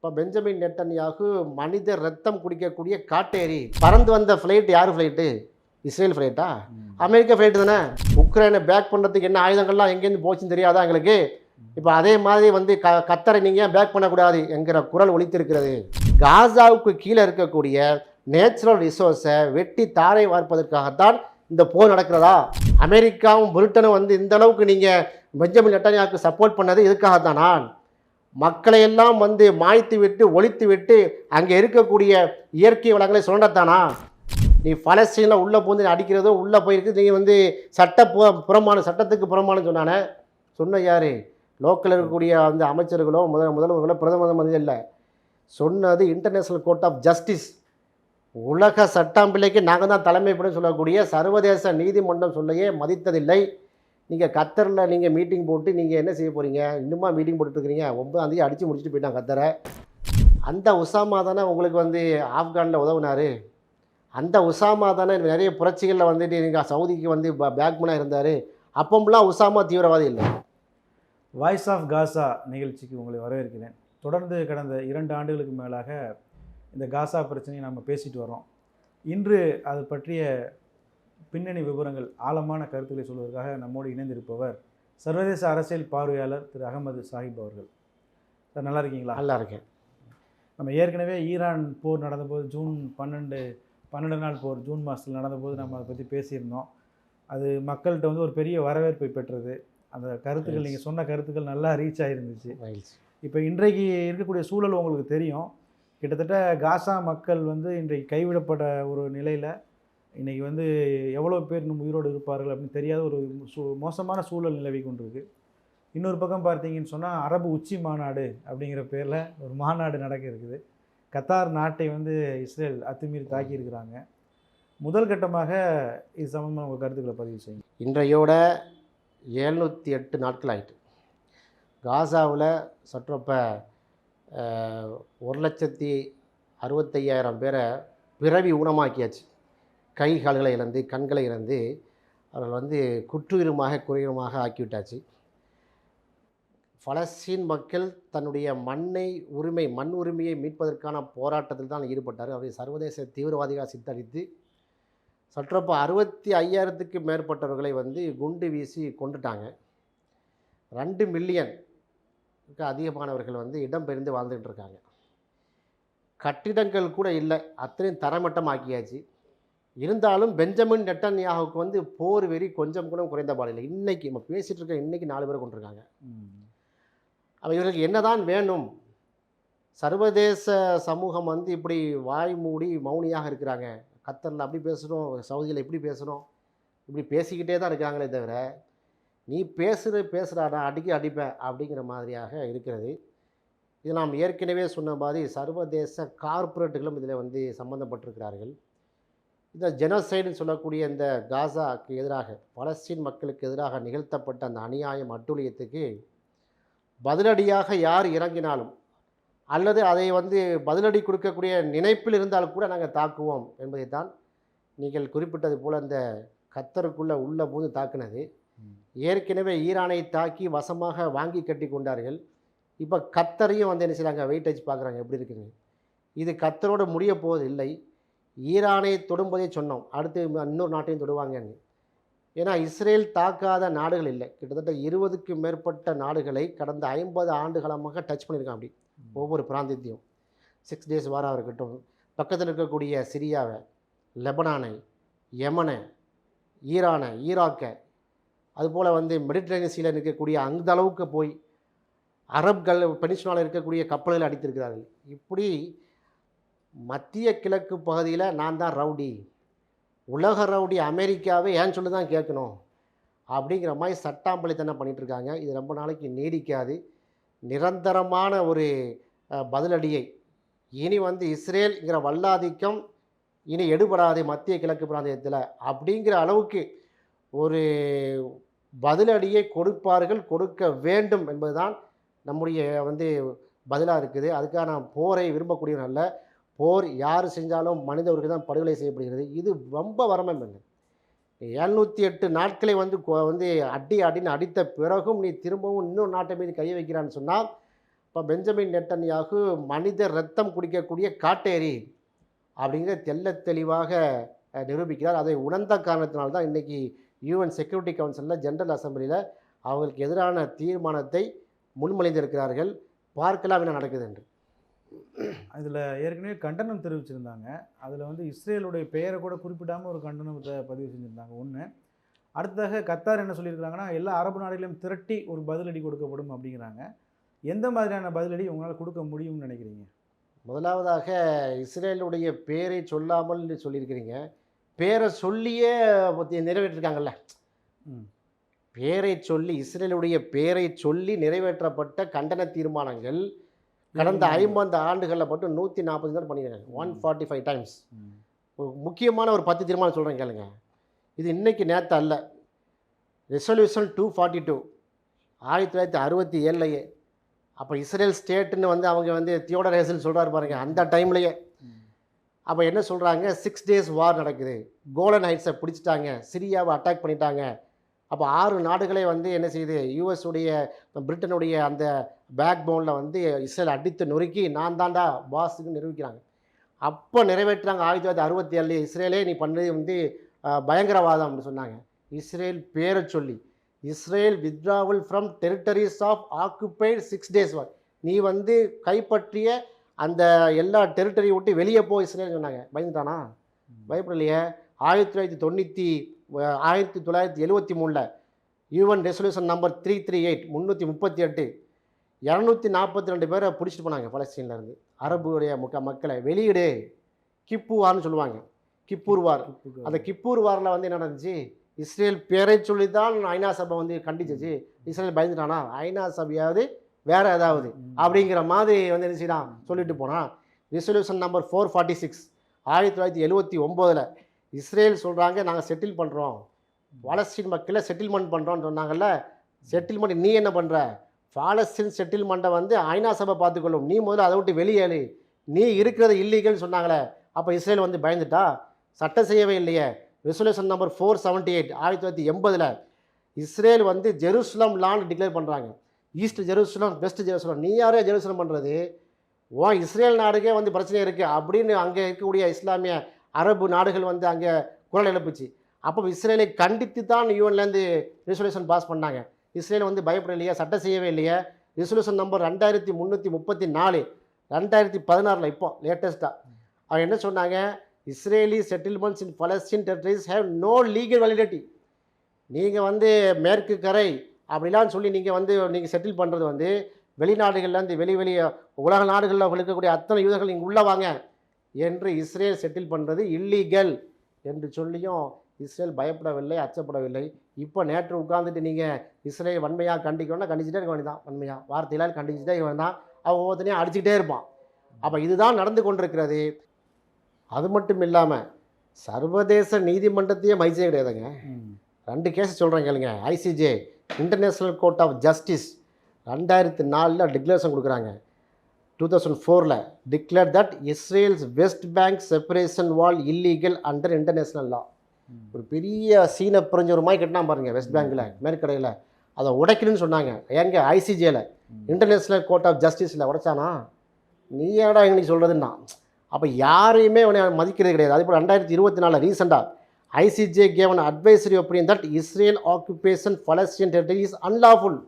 இப்போ Benjamin Netanyahu மனித ரத்தம் குடிக்கக்கூடிய காட்டேரி. பறந்து வந்த ஃப்ளைட் யார் ஃப்ளைட்டு? இஸ்ரேல் ஃப்ளைட்டா? அமெரிக்கா ஃப்ளைட்டு தானே. உக்ரைனை பேக் பண்ணுறதுக்கு என்ன ஆயுதங்கள்லாம் எங்கேருந்து போச்சுன்னு தெரியாதா எங்களுக்கு? இப்போ அதே மாதிரி வந்து கத்தரை நீங்கள் பேக் பண்ணக்கூடாது என்கிற குரல் ஒலித்திருக்கிறது. காசாவுக்கு கீழே இருக்கக்கூடிய நேச்சுரல் ரிசோர்ஸை வெட்டி தாரை வார்ப்பதற்காகத்தான் இந்த போர் நடக்கிறதா? அமெரிக்காவும் பிரிட்டனும் வந்து இந்த அளவுக்கு நீங்கள் பெஞ்சமின் நெட்டன்யாவுக்கு சப்போர்ட் பண்ணது இதுக்காகத்தானா? மக்களை எல்லாம் வந்து மாய்த்து விட்டு ஒழித்து விட்டு அங்கே இருக்கக்கூடிய இயற்கை வளங்களை சுரண்டத்தானா? நீ பலஸ்தீனில் உள்ளே பூந்து அடிக்கிறதும் உள்ளே போயிருக்கு. நீங்கள் வந்து புறமான சட்டத்துக்கு புறமானு சொன்னானே. சொன்ன யார்? லோக்கலில் இருக்கக்கூடிய அந்த அமைச்சர்களோ முதல்வர்களோ பிரதம மந்திரி இல்லை. சொன்னது இன்டர்நேஷ்னல் கோர்ட் ஆஃப் ஜஸ்டிஸ். உலக சட்டாம்பிள்ளைக்கு நாங்கள் தான் தலைமைப்படும் சொல்லக்கூடிய சர்வதேச நீதிமன்றம் சொல்லையே மதித்ததில்லை. நீங்கள் கத்தரில் நீங்கள் மீட்டிங் போட்டு நீங்கள் என்ன செய்ய போகிறீங்க? இன்னுமா மீட்டிங் போட்டுருக்கிறீங்க? 9ஆம் தேதி அடித்து முடிச்சுட்டு போயிட்டாங்க கத்தரை. அந்த உசாமா தானே உங்களுக்கு வந்து ஆப்கானில் உதவுனார். அந்த உசாமா தானே நிறைய புரட்சிகளில் வந்துட்டு நீங்கள் சவுதிக்கு வந்து பேக்மனாக இருந்தார். அப்போம்லாம் உசாமா தீவிரவாதி இல்லை. வாய்ஸ் ஆஃப் காசா நிகழ்ச்சிக்கு உங்களை வரவேற்கிறேன். தொடர்ந்து கடந்த 2 ஆண்டுகளுக்கு மேலாக இந்த காசா பிரச்சனையை நம்ம பேசிட்டு வரோம். இன்று அது பற்றிய பின்னணி விவரங்கள், ஆழமான கருத்துக்களை சொல்வதற்காக நம்மோடு இணைந்திருப்பவர் சர்வதேச அரசியல் பார்வையாளர் திரு அகமது சாஹிப் அவர்கள். சார், நல்லா இருக்கீங்களா? நல்லா இருக்கேன். நம்ம ஏற்கனவே ஈரான் போர் நடந்தபோது ஜூன் 12 நாள் போர் ஜூன் மாதத்தில் நடந்தபோது நம்ம அதை பற்றி பேசியிருந்தோம். அது மக்கள்கிட்ட வந்து ஒரு பெரிய வரவேற்பை பெற்றது. அந்த கருத்துக்கள், நீங்கள் சொன்ன கருத்துக்கள் நல்லா ரீச் ஆகிருந்துச்சு. இப்போ இன்றைக்கு இருக்கக்கூடிய சூழல் உங்களுக்கு தெரியும். கிட்டத்தட்ட காசா மக்கள் வந்து இன்றைக்கு கைவிடப்பட்ட ஒரு நிலையில் இன்றைக்கி வந்து எவ்வளோ பேர் இன்னும் உயிரோடு இருப்பார்கள் அப்படின்னு தெரியாத ஒரு மோசமான சூழல் நிலவி கொண்டிருக்கு. இன்னொரு பக்கம் பார்த்தீங்கன்னு சொன்னால் அரபு உச்சி மாநாடு அப்படிங்கிற பேரில் ஒரு மாநாடு நடக்க இருக்குது. கத்தார் நாட்டை வந்து இஸ்ரேல் அத்துமீறி தாக்கியிருக்கிறாங்க. முதல் கட்டமாக இது சம்பந்தமாக உங்கள் கருத்துக்களை பதிவு செய்யுங்க. இன்றையோட 708 நாட்கள் ஆகிட்டு. காசாவில் சற்றப்போ 1,65,000 பேரை பிறவி ஊனமாக்கியாச்சு. கை கால்களை இழந்து கண்களை இழந்து அவர்கள் வந்து குற்றுயிரமாக குறையுமாக ஆக்கிவிட்டாச்சு. பலஸ்தீன் மக்கள் தன்னுடைய மண் உரிமையை மீட்பதற்கான போராட்டத்தில் தான் ஈடுபட்டார். அவரை சர்வதேச தீவிரவாதியாக சித்தரித்து சற்றப்போ 65,000க்கு மேற்பட்டவர்களை வந்து குண்டு வீசி கொண்டுட்டாங்க. 2 மில்லியனுக்கு அதிகமானவர்கள் வந்து இடம்பெயர்ந்து வாழ்ந்துகிட்டு இருக்காங்க. கட்டிடங்கள் கூட இல்லை, அத்தனையும் தரமட்டமாக்கியாச்சு. இருந்தாலும் பெஞ்சமின் நெட்டன்யாகுவுக்கு வந்து போர் வெறி கொஞ்சம் கூட குறைந்த பாடில்லை. இன்றைக்கி நம்ம பேசிகிட்டு இருக்க இன்றைக்கி 4 பேரை கொண்டிருக்காங்க. அப்போ இவர்களுக்கு என்னதான் வேணும்? சர்வதேச சமூகம் வந்து இப்படி வாய் மூடி மௌனியாக இருக்கிறாங்க. கத்தரில் அப்படி பேசுகிறோம், சவுதியில் இப்படி பேசுகிறோம், இப்படி பேசிக்கிட்டே தான் இருக்கிறாங்களே தவிர நீ பேசுகிறாடா அடிப்பேன் அப்படிங்கிற மாதிரியாக இருக்கிறது. இது நாம் ஏற்கனவே சொன்ன மாதிரி சர்வதேச கார்ப்பரேட்டுகளும் இதில் வந்து சம்மந்தப்பட்டிருக்கிறார்கள். இந்த ஜெனோசைடுன்னு சொல்லக்கூடிய இந்த காசாவுக்கு எதிராக, பலஸ்தீன் மக்களுக்கு எதிராக நிகழ்த்தப்பட்ட அந்த அநியாயம் அட்டூழியத்துக்கு பதிலடியாக யார் இறங்கினாலும் அல்லது அதை வந்து பதிலடி கொடுக்கக்கூடிய நினைப்பில் இருந்தால் கூட நாங்கள் தாக்குவோம் என்பதைத்தான் நீங்கள் குறிப்பிட்டது போல் அந்த கத்தருக்குள்ளே உள்ள போது தாக்குனது. ஏற்கனவே ஈரானை தாக்கி வசமாக வாங்கி கட்டி கொண்டார்கள். இப்போ கத்தரையும் வந்து என்ன செய்கிறாங்க, வெயிட்டேஜ் பார்க்குறாங்க எப்படி இருக்குங்க. இது கத்தரோடு முடிய போவது இல்லை. ஈரானை தொடும்போதே சொன்னோம், அடுத்து இன்னொரு நாட்டையும் தொடுவாங்கன்னு. ஏன்னா இஸ்ரேல் தாக்காத நாடுகள் இல்லை. கிட்டத்தட்ட 20க்கும் மேற்பட்ட நாடுகளை கடந்த 50 ஆண்டுகாலமாக டச் பண்ணியிருக்கான். அப்படி ஒவ்வொரு பிராந்தியத்தையும் 6 டேஸ் வாராக இருக்கட்டும், பக்கத்தில் இருக்கக்கூடிய சிரியாவை, லெபனானை, யமனை, ஈரானை, ஈராக்கை, அதுபோல் வந்து மெடிட்டரேனியன் சீல இருக்கக்கூடிய அந்த அளவுக்கு போய் அரபுகள் பெனிசுலாவில் இருக்கக்கூடிய கப்பல்களை அடித்திருக்கிறார்கள். இப்படி மத்திய கிழக்கு பகுதியில் நான் தான் ரவுடி, உலக ரவுடி அமெரிக்காவே ஏன் சொல்லி தான் கேட்கணும் அப்படிங்கிற மாதிரி சட்டாம்பளித்தனம் பண்ணிகிட்ருக்காங்க. இது ரொம்ப நாளைக்கு நீடிக்காது. நிரந்தரமான ஒரு பதிலடியை இனி வந்து இஸ்ரேல்ங்கிற வல்லாதிக்கம் இனி எடுபடாது மத்திய கிழக்கு பிராந்தியத்தில் அப்படிங்கிற அளவுக்கு ஒரு பதிலடியை கொடுப்பார்கள், கொடுக்க வேண்டும் என்பதுதான் நம்முடைய வந்து பதிலாக இருக்குது. அதுக்காக நான் போரை விரும்பக்கூடியவன் அல்ல. போர் யார் செஞ்சாலும் மனித உரிமை தான் படுகொலை செய்யப்படுகிறது. இது ரொம்ப வரம்பம் இல்லை. 708 நாட்களை வந்து அடின்னு அடித்த பிறகும் நீ திரும்பவும் இன்னொரு நாட்டை மீது கை வைக்கிறான்னு சொன்னால் இப்போ பெஞ்சமின் நெட்டன்யாகு மனித ரத்தம் குடிக்கக்கூடிய காட்டேரி அப்படிங்கிற தெள்ளத் தெளிவாக நிரூபிக்கிறார். அதை உணர்ந்த காரணத்தினால்தான் இன்றைக்கி யூஎன் செக்யூரிட்டி கவுன்சிலில் ஜெனரல் அசம்பிளியில் அவங்களுக்கு எதிரான தீர்மானத்தை முன்மொழிந்திருக்கிறார்கள். பார்க்கலாம் என்ன நடக்குது என்று. அதில் ஏற்கனவே கண்டனம் தெரிவிச்சிருந்தாங்க. அதில் வந்து இஸ்ரேலுடைய பெயரை கூட குறிப்பிடாமல் ஒரு கண்டனத்தை பதிவு செஞ்சுருந்தாங்க. ஒன்று. அடுத்ததாக கத்தார் என்ன சொல்லியிருக்கிறாங்கன்னா, எல்லா அரபு நாடுகளையும் திரட்டி ஒரு பதிலடி கொடுக்கப்படும் அப்படிங்கிறாங்க. எந்த மாதிரியான பதிலடி உங்களால் கொடுக்க முடியும்னு நினைக்கிறீங்க? முதலாவதாக இஸ்ரேலுடைய பேரை சொல்லாமல் சொல்லியிருக்கிறீங்க. பேரை சொல்லியே நிறைவேற்றிருக்காங்கல்ல. பேரை சொல்லி இஸ்ரேலுடைய பேரை சொல்லி நிறைவேற்றப்பட்ட கண்டன தீர்மானங்கள் கடந்த 50 ஆண்டுகளில் மட்டும் 140 தான் பண்ணியிருக்காங்க. 145 டைம்ஸ். முக்கியமான ஒரு 10 தீர்மானம் சொல்கிறேன் கேளுங்க. இது இன்னைக்கு நேற்று அல்ல. ரெசல்யூஷன் 242 1967 அப்போ இஸ்ரேல் ஸ்டேட்டுன்னு வந்து அவங்க வந்து தியோடர் ஹேசல் சொல்கிறாரு பாருங்க, அந்த டைம்லையே. அப்போ என்ன சொல்கிறாங்க, 6 days வார் நடக்குது, கோலன் ஹைட்ஸை பிடிச்சிட்டாங்க, சிரியாவை அட்டாக் பண்ணிட்டாங்க. அப்போ 6 நாடுகளே வந்து என்ன செய்யுது, யூஎஸுடைய பிரிட்டனுடைய அந்த பேக் போனில் வந்து இஸ்ரேல் அடித்து நொறுக்கி நான் தாண்டா பாஸுக்கு நிரூபிக்கிறாங்க. அப்போ நிறைவேற்றுறாங்க 1967 இஸ்ரேலே நீ பண்ணுறது வந்து பயங்கரவாதம் அப்படின்னு சொன்னாங்க. இஸ்ரேல் பேரை சொல்லி Israel withdrawal from territories of occupied 6 days war, நீ வந்து கைப்பற்றிய அந்த எல்லா டெரிட்டரியை விட்டு வெளியே போ இஸ்ரேல் சொன்னாங்க. பயந்துட்டானா? பயப்படலையே. 1973 யூஎன் ரெசல்யூஷன் நம்பர் 338 338 242 பேரை பிடிச்சிட்டு போனாங்க பலஸ்தீன்லேருந்து. அரபுடைய மக்களை வெளியிடு, கிப்பு வார்னு சொல்லுவாங்க, கிப்பூர் வார். அந்த கிப்பூர் வாரில் வந்து என்ன நடந்துச்சு, இஸ்ரேல் பேரை சொல்லி தான் ஐநா சபை வந்து கண்டிச்சிச்சு. இஸ்ரேல் பயந்துட்டானா? ஐநா சபையாவது வேறு ஏதாவது அப்படிங்கிற மாதிரி வந்து என்ன செய்யலாம் சொல்லிட்டு போனால். ரெசல்யூஷன் நம்பர் 446 1979 இஸ்ரேல் சொல்கிறாங்க நாங்கள் செட்டில் பண்ணுறோம், பாலஸ்தீன் மக்களை செட்டில்மெண்ட் பண்ணுறோன்னு சொன்னாங்கல்ல. செட்டில்மெண்ட் நீ என்ன பண்ணுற, பாலஸ்தீன் செட்டில்மெண்ட்டை வந்து ஐநா சபை பார்த்துக்கொள்ளும், நீ முதல்ல அதை விட்டு வெளியேறு, நீ இருக்கிறது இல்லீகல்னு சொன்னாங்களே. அப்போ இஸ்ரேல் வந்து பயந்துட்டா? சட்டம் செய்யவே இல்லையே. ரெசல்யூஷன் நம்பர் 478 1980 இஸ்ரேல் வந்து ஜெருசலம் லான்னு டிக்ளேர் பண்ணுறாங்க. East Jerusalem, West Jerusalem. நீ யாரே ஜெருசலம் பண்ணுறது, இஸ்ரேல் நாடுக்கே வந்து பிரச்சனை இருக்குது அப்படின்னு அங்கே இருக்கக்கூடிய இஸ்லாமிய அரபு நாடுகள் வந்து அங்கே குரல் எழுப்புச்சு. அப்போ இஸ்ரேலை கண்டித்து தான் யூஎன்லேருந்து ரெசல்யூஷன் பாஸ் பண்ணாங்க. இஸ்ரேல் வந்து பயப்படலையே, சட்டம் செய்யவே இல்லையே. ரெசல்யூஷன் நம்பர் 2334 2016 இப்போ லேட்டஸ்ட்டாக அவங்க என்ன சொன்னாங்க, Israeli settlements in Palestine territories have no legal validity. நீங்கள் வந்து மேற்கு கரை அப்படிலாம் சொல்லி நீங்கள் செட்டில் பண்ணுறது வந்து வெளிநாடுகள்லேருந்து வெளி உலக நாடுகளில் இருக்கக்கூடிய அத்தனை யூதர்கள் இங்கே உள்ளே வாங்க என்று இஸ்ரேல் செட்டில் பண்ணுறது இல்லீகல் என்று சொல்லியும் இஸ்ரேல் பயப்படவில்லை, அச்சப்படவில்லை. இப்போ நேற்று உட்காந்துட்டு நீங்கள் இஸ்ரேல் வன்மையாக கண்டிக்கணும்னா கண்டிச்சுட்டே இருக்க வேண்டியதான். வன்மையாக வார்த்தையிலால் கண்டிச்சுட்டே இருக்க வேண்டாம், அவன் ஒவ்வொருத்தனையும் அடிச்சுக்கிட்டே இருப்பான். அப்போ இதுதான் நடந்து கொண்டிருக்கிறது. அது மட்டும் இல்லாமல் சர்வதேச நீதிமன்றத்தையே மைச்சே கிடையாதுங்க. 2 கேஸ் சொல்கிறேன் கேளுங்க. ICJ international court of justice 2004 declaration கொடுக்குறாங்க. 2004 declare that Israel's West Bank separation wall illegal under international law. ஒரு பெரிய சீனை புரிஞ்ச ஒரு மாதிரி கட்டினா பாருங்கள் வெஸ்ட் பேங்கில் மேற்கடையில், அதை உடைக்கணும்னு சொன்னாங்க. எங்க ஐசிஜேல இன்டர்நேஷ்னல் கோர்ட் ஆஃப் ஜஸ்டிஸில் உடைச்சானா? நீ ஏடா எங்களுக்கு சொல்கிறதுன்னா. அப்போ யாரையுமே மதிக்கிறது கிடையாது. அதே போல் 2024 ரீசெண்டாக ICJ haven advisory opinion that Israel occupation Palestine territory is unlawful.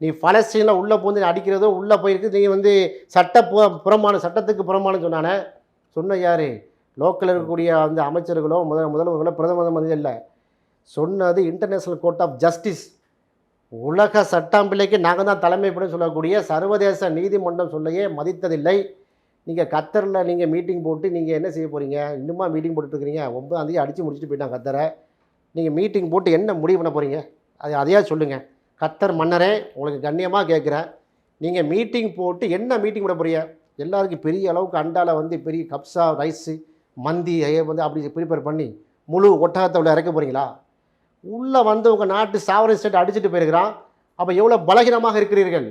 நீ பலஸ்தீனில் உள்ளே போந்து அடிக்கிறதோ உள்ளே போயிருக்கு, நீங்கள் வந்து சட்டத்துக்கு புறமானு சொன்னானே. சொன்ன யார்? லோக்கலில் இருக்கக்கூடிய அந்த அமைச்சர்களோ முதல்வர்களோ பிரதம மந்திரி இல்லை. சொன்னது இன்டர்நேஷ்னல் கோர்ட் ஆஃப் ஜஸ்டிஸ். உலக சட்டாம்பிள்ளைக்கு நாங்கள் தான் தலைமைப்படும் சொல்லக்கூடிய சர்வதேச நீதிமன்றம் சொல்லையே மதித்ததில்லை. நீங்கள் கத்தரில் நீங்கள் மீட்டிங் போட்டு நீங்கள் என்ன செய்ய போகிறீங்க? இன்னுமா மீட்டிங் போட்டுட்ருக்கிறீங்க? 9ஆம் தேதி அடித்து முடிச்சுட்டு போயிட்டாங்க கத்தரை. நீங்கள் மீட்டிங் போட்டு என்ன முடிவு பண்ண போகிறீங்க? அதையா சொல்லுங்கள். கத்தர் மன்னரே, உங்களுக்கு கண்ணியமாக கேட்குறேன், நீங்கள் மீட்டிங் போட்டு என்ன மீட்டிங் பண்ண போகிறீங்க? எல்லாருக்கும் பெரிய அளவுக்கு அண்டாவில் வந்து பெரிய கப்ஸா ரைஸு மந்தி வந்து அப்படி ப்ரிப்பேர் பண்ணி முழு ஒட்டகத்தை உள்ள இறக்க போகிறீங்களா? உள்ளே வந்து உங்கள் நாட்டு சாவரன் ஸ்டேட் அடிச்சுட்டு போயிருக்கிறான். அப்போ எவ்வளோ பலகீனமாக இருக்கிறீர்கள்?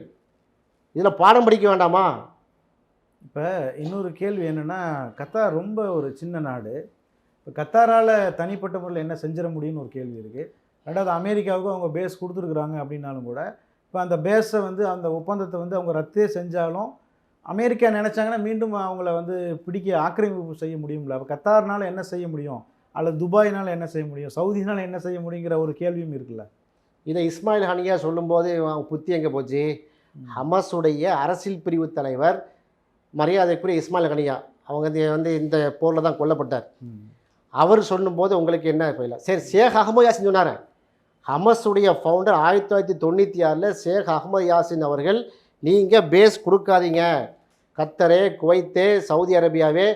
இதில் பாடம் படிக்க வேண்டாமா? இப்போ இன்னொரு கேள்வி என்னென்னா, கத்தார் ரொம்ப ஒரு சின்ன நாடு. இப்போ கத்தாரால் தனிப்பட்ட முறையில் என்ன செஞ்சிட முடியும்னு ஒரு கேள்வி இருக்குது. ரெண்டாவது, அமெரிக்காவுக்கும் அவங்க பேஸ் கொடுத்துருக்குறாங்க அப்படின்னாலும் கூட இப்போ அந்த பேஸை வந்து அந்த ஒப்பந்தத்தை வந்து அவங்க ரத்தே செஞ்சாலும் அமெரிக்கா நினச்சாங்கன்னா மீண்டும் அவங்கள வந்து பிடிக்க ஆக்கிரமிப்பு செய்ய முடியும்ல. அப்போ கத்தார்னால என்ன செய்ய முடியும், அல்லது துபாயினால் என்ன செய்ய முடியும், சவுதினால் என்ன செய்ய முடியுங்கிற ஒரு கேள்வியும் இருக்குல்ல. இதை இஸ்மாயில் ஹனியா சொல்லும்போது அவன் புத்தி எங்கே போச்சு? ஹமாஸுடைய அரசியல் பிரிவு தலைவர் மரியாதைக்குரிய இஸ்மாயில் ஹனியா அவங்க வந்து இந்த போரில் தான் கொல்லப்பட்டார். அவர் சொல்லும்போது உங்களுக்கு என்ன இல்லை, சரி ஷேக் அகமது யாசின் சொன்னார். ஹமஸுடைய ஃபவுண்டர் 1996 ஷேக் அகமது யாசின் அவர்கள் நீங்கள் பேஸ் கொடுக்காதீங்க, கத்தரே குவைத்தே சவுதி அரேபியாவே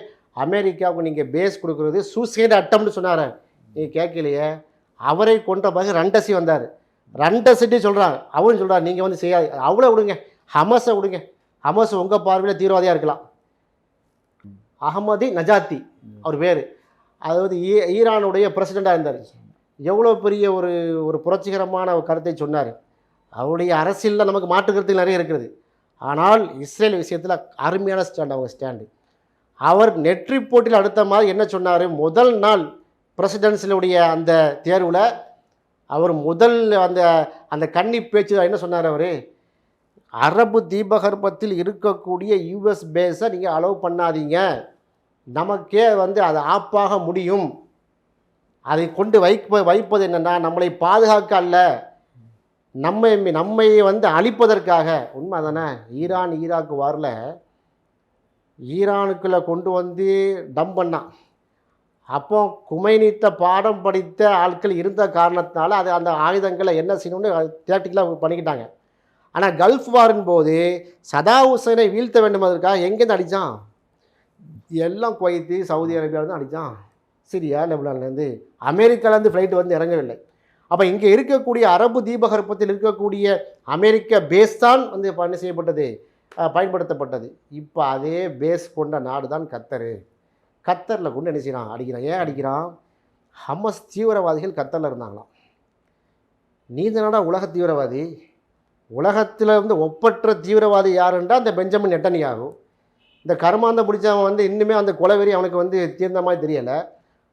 அமெரிக்காவுக்கு நீங்கள் பேஸ் கொடுக்குறது சூசைட் அட்டம்னு சொன்னார். நீங்கள் கேட்கலையே. அவரை கொன்ற பிறகு ரண்டசி வந்தார். ரண்டசிட்டி சொல்கிறாங்க, அவரும் சொல்கிறார் நீங்கள் வந்து செய்யாது, அவ்வளோ விடுங்க, ஹமஸை விடுங்க, ஹமஸ் உங்கள் பார்வையில் தீவிரவாதியாக இருக்கலாம். அகமதி நஜாத்தி அவர் பேர், அதாவது ஈரானுடைய பிரசிடெண்ட்டாக இருந்தார். எவ்வளோ பெரிய ஒரு புரட்சிகரமான கருத்தை சொன்னார். அவருடைய அரசியலில் நமக்கு மாற்று கருத்துகள் நிறைய இருக்கிறது. ஆனால் இஸ்ரேல் விஷயத்தில் அருமையான ஸ்டாண்ட் அவங்க ஸ்டாண்டு. அவர் நெட் ரிப்போர்ட்டில் அடுத்த மாதிரி என்ன சொன்னார், முதல் நாள் பிரசிடென்சிலுடைய அந்த தேர்வில் அவர் முதல் அந்த கன்னி பேச்சு என்ன சொன்னார், அவர் அரபு தீபகற்பத்தில் இருக்கக்கூடிய யூஎஸ் பேஸை நீங்கள் அலோவ் பண்ணாதீங்க, நமக்கே வந்து அது ஆப்பாக முடியும், அதை கொண்டு வைப்பது என்னென்னா நம்மளை பாதுகாக்க அல்ல, நம்மை வந்து அழிப்பதற்காக. உண்மை தானே? ஈராக் வாரில் ஈரானுக்குள்ளே கொண்டு வந்து டம்ப் பண்ணான். அப்போ குமைனித்த பாடம் படித்த ஆட்கள் இருந்த காரணத்தினால அது அந்த ஆயுதங்களை என்ன செய்யணும்னு தியேட்டிக்கலாக பண்ணிக்கிட்டாங்க. ஆனால் கல்ஃப் வாரின் போது சதா ஹுசைனை வீழ்த்த வேண்டுமதற்காக எங்கேருந்து அடித்தான்? எல்லாம் குவைத்து சவுதி அரேபியாவிலேருந்து அடித்தான், சிரியா லெபனான்லேருந்து, அமெரிக்காவிலேருந்து ஃப்ளைட்டு வந்து இறங்கவில்லை. அப்போ இங்கே இருக்கக்கூடிய அரபு தீபகற்பத்தில் இருக்கக்கூடிய அமெரிக்க பேஸ் தான் வந்து என்ன செய்யப்பட்டது, பயன்படுத்தப்பட்டது. இப்போ அதே பேஸ் கொண்ட நாடு தான் கத்தர். கத்தரில் கொண்டு என்ன செய்யறான், அடிக்கிறான். ஏன் அடிக்கிறான்? ஹமஸ் தீவிரவாதிகள் கத்தரில் இருந்தாங்களாம். நீந்த நாடா உலக தீவிரவாதி, உலகத்தில் வந்து ஒப்பற்ற தீவிரவாதி யாருன்றா அந்த பெஞ்சமின் நெட்டன்யாகு. இந்த கர்மாந்த பிடிச்சவன் வந்து இன்னுமே அந்த கொலைவெறி அவனுக்கு வந்து தீர்ந்த மாதிரி தெரியலை.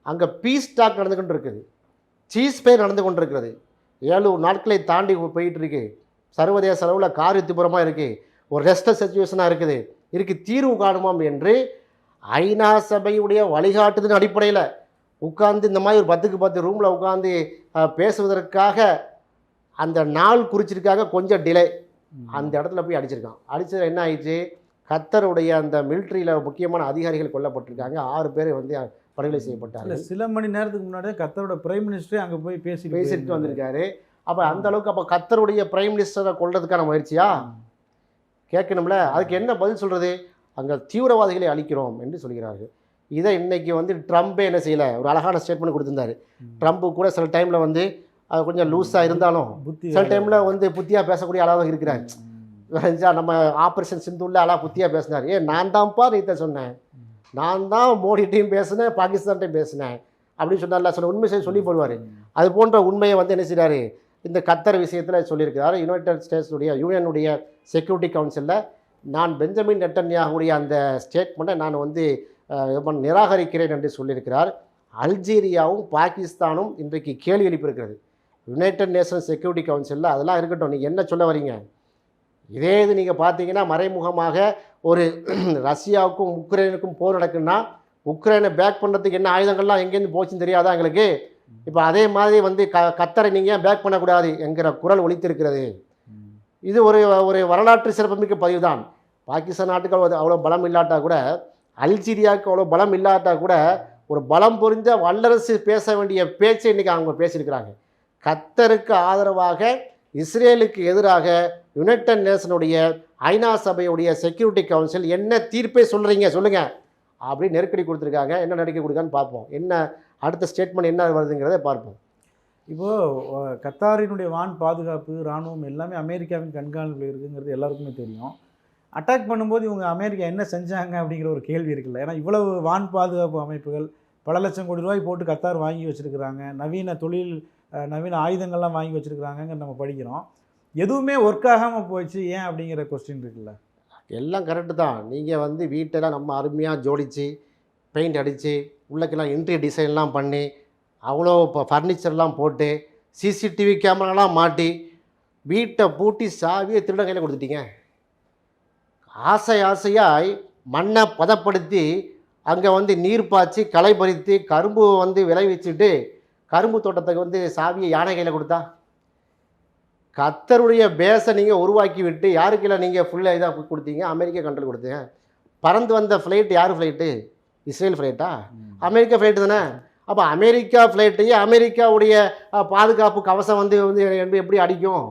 அங்கே பீஸ் டாக் நடந்து கொண்டு இருக்குது, சீஸ் பேர் நடந்து கொண்டு இருக்கிறது, 7 நாட்களை தாண்டி போயிட்டு இருக்கு, சர்வதேச அளவில் காரியத்துப்புறமாக இருக்குது, ஒரு ரெஸ்ட் சிச்சுவேஷனாக இருக்குது, தீர்வு காணுமாம் என்று ஐநா சபையுடைய வழிகாட்டுதலின் அடிப்படையில் உட்கார்ந்து இந்த மாதிரி ஒரு 10க்கு 10 ரூமில் உட்காந்து பேசுவதற்காக அந்த நாள் குறிச்சிருக்காங்க. கொஞ்சம் டிலே, அந்த இடத்துல போய் அடிச்சிருக்கான். அடித்தது என்ன ஆயிடுச்சு, கத்தருடைய அந்த மிலிட்ரியில் முக்கியமான அதிகாரிகள் கொல்லப்பட்டிருக்காங்க. 6 பேர் வந்து படுகொலை செய்யப்பட்டாங்க. சில மணி நேரத்துக்கு முன்னாடியே கத்தரோட பிரைம் மினிஸ்டரே அங்கே போய் பேசிட்டு வந்திருக்காரு. அப்போ அந்த அளவுக்கு அப்போ கத்தருடைய பிரைம் மினிஸ்டரை கொள்றதுக்கான முயற்சியா கேட்கணும்ல. அதுக்கு என்ன பதில் சொல்கிறது? அங்கே தீவிரவாதிகளை அழிக்கிறோம் என்று சொல்கிறார்கள். இதை இன்றைக்கி வந்து ட்ரம்ப்பே என்ன செய்யலை, ஒரு அழகான ஸ்டேட்மெண்ட் கொடுத்துருந்தாரு. ட்ரம்ப்பு கூட சில டைமில் வந்து அது கொஞ்சம் லூஸாக இருந்தாலும் சில டைமில் வந்து புத்தியாக பேசக்கூடிய அளவாக இருக்கிறார். நம்ம ஆப்ரேஷன் சிந்துள்ள அழகாக புத்தியாக பேசினார். நான் தான்ப்பா நீத்த சொன்னேன், நான் தான் மோடிட்டையும் பேசினேன், பாகிஸ்தான்ட்டையும் பேசினேன் அப்படின்னு சொன்னார்ல, சில உண்மை சொல்லி போடுவார். அது போன்ற உண்மையை வந்து என்ன செய்கிறாரு, இந்த கத்தர் விஷயத்தில் சொல்லியிருக்கிறார். யுனைடெட் ஸ்டேட்ஸுடைய யூனியனுடைய செக்யூரிட்டி கவுன்சிலில் நான் பெஞ்சமின் நெட்டன்யாகுடைய அந்த ஸ்டேட்மெண்ட்டை நான் வந்து நிராகரிக்கிறேன் என்று சொல்லியிருக்கிறார். அல்ஜீரியாவும் பாகிஸ்தானும் இன்றைக்கு கேள்வி எழுப்பியிருக்கிறது யுனைடெட் நேஷன்ஸ் செக்யூரிட்டி கவுன்சிலில். அதெல்லாம் இருக்கட்டும், நீங்கள் என்ன சொல்ல வரீங்க? இதே இது நீங்கள் பார்த்தீங்கன்னா மறைமுகமாக ஒரு ரஷ்யாவுக்கும் உக்ரைனுக்கும் போர் நடக்குன்னா உக்ரைனை பேக் பண்ணுறதுக்கு என்ன ஆயுதங்கள்லாம் எங்கேருந்து போச்சுன்னு தெரியாதா எங்களுக்கு? இப்போ அதே மாதிரி வந்து கத்தரை நீங்கள் பேக் பண்ணக்கூடாது என்கிற குரல் ஒலித்திருக்கிறது. இது ஒரு வரலாற்று சிறப்புமிக்க பதிவு தான். பாகிஸ்தான் நாட்டுக்கு அவ்வளோ பலம் இல்லாட்டா கூட, அல்ஜீரியாவுக்கு அவ்வளோ பலம் இல்லாட்டா கூட ஒரு பலம் பொறிந்த வல்லரசு பேச வேண்டிய பேச்சை இன்றைக்கி அவங்க பேசியிருக்கிறாங்க. கத்தருக்கு ஆதரவாக இஸ்ரேலுக்கு எதிராக யுனைடெட் நேஷனுடைய ஐநா சபையுடைய செக்யூரிட்டி கவுன்சில் என்ன தீர்ப்பை சொல்லுங்கள் அப்படி நெருக்கடி கொடுத்துருக்காங்க. என்ன நெருக்கடி கொடுக்கான்னு பார்ப்போம். என்ன அடுத்த ஸ்டேட்மெண்ட் என்ன வருதுங்கிறத பார்ப்போம். இப்போது கத்தாரினுடைய வான் பாதுகாப்பு இராணுவம் எல்லாமே அமெரிக்காவின் கண்காணிப்பில் இருக்குங்கிறது எல்லாருக்குமே தெரியும். அட்டாக் பண்ணும்போது இவங்க அமெரிக்கா என்ன செஞ்சாங்க அப்படிங்கிற ஒரு கேள்வி இருக்குல்ல. ஏன்னா இவ்வளவு வான் பாதுகாப்பு அமைப்புகள் பல லட்சம் கோடி ரூபாய் போட்டு கத்தார் வாங்கி வச்சுருக்கிறாங்க, நவீன ஆயுதங்கள்லாம் வாங்கி வச்சுருக்கிறாங்கன்னு நம்ம படிக்கிறோம். எதுவுமே ஒர்க் ஆகாமல் போயிடுச்சு ஏன் அப்படிங்கிற கொஸ்டின் இருக்குல்ல. எல்லாம் கரெக்டு தான். நீங்கள் வந்து வீட்டெல்லாம் நம்ம அருமையாக ஜோடித்து பெயிண்ட் அடித்து உள்ளக்கெல்லாம் இன்டீரியர் டிசைன்லாம் பண்ணி அவ்வளோ இப்போ ஃபர்னிச்சர்லாம் போட்டு சிசிடிவி கேமராலாம் மாட்டி வீட்டை பூட்டி சாவியை திருடன் கையில் கொடுத்துட்டீங்க. ஆசையாய் மண்ணை பதப்படுத்தி அங்கே வந்து நீர் பாய்ச்சி களை பறித்து கரும்பு வந்து விளைவிச்சுட்டு கரும்பு தோட்டத்துக்கு வந்து சாவியை யானை கையில் கொடுத்தா, கர்த்தருடைய பேஸை நீங்கள் உருவாக்கி விட்டு யாருக்கில்ல நீங்கள் ஃபுல்லாக இதாக கொடுத்தீங்க, அமெரிக்கா கண்ட்ரோல் கொடுத்தீங்க. பறந்து வந்த ஃப்ளைட்டு யார் ஃப்ளைட்டு? இஸ்ரேல் ஃப்ளைட்டா? அமெரிக்கா ஃப்ளைட்டு தானே. அப்போ அமெரிக்கா ஃப்ளைட்டையே அமெரிக்காவுடைய பாதுகாப்பு கவசம் வந்து வந்து எப்படி அடிக்கும்?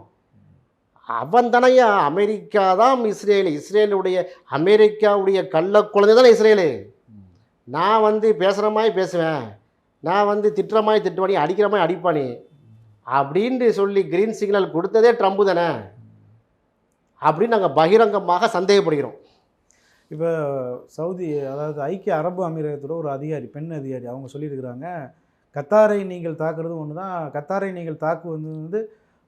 அவன் தானையா அமெரிக்கா தான் இஸ்ரேல். இஸ்ரேலுடைய அமெரிக்காவுடைய கள்ள குழந்தை தானே இஸ்ரேலு. நான் வந்து பேசுகிற மாதிரி பேசுவேன், நான் வந்து திட்டுற மாதிரி திட்டுவானி, அடிக்கிற மாதிரி அடிப்பானி அப்படின்ட்டு சொல்லி கிரீன் சிக்னல் கொடுத்ததே ட்ரம்ப் தானே அப்படின்னு நாங்கள் பகிரங்கமாக சந்தேகப்படுகிறோம். இப்போ சவுதி, அதாவது ஐக்கிய அரபு அமீரகத்தோட ஒரு அதிகாரி, பெண் அதிகாரி, அவங்க சொல்லியிருக்கிறாங்க, கத்தாரை நீங்கள் தாக்குறது ஒன்று தான், கத்தாரை நீங்கள் தாக்குவது வந்து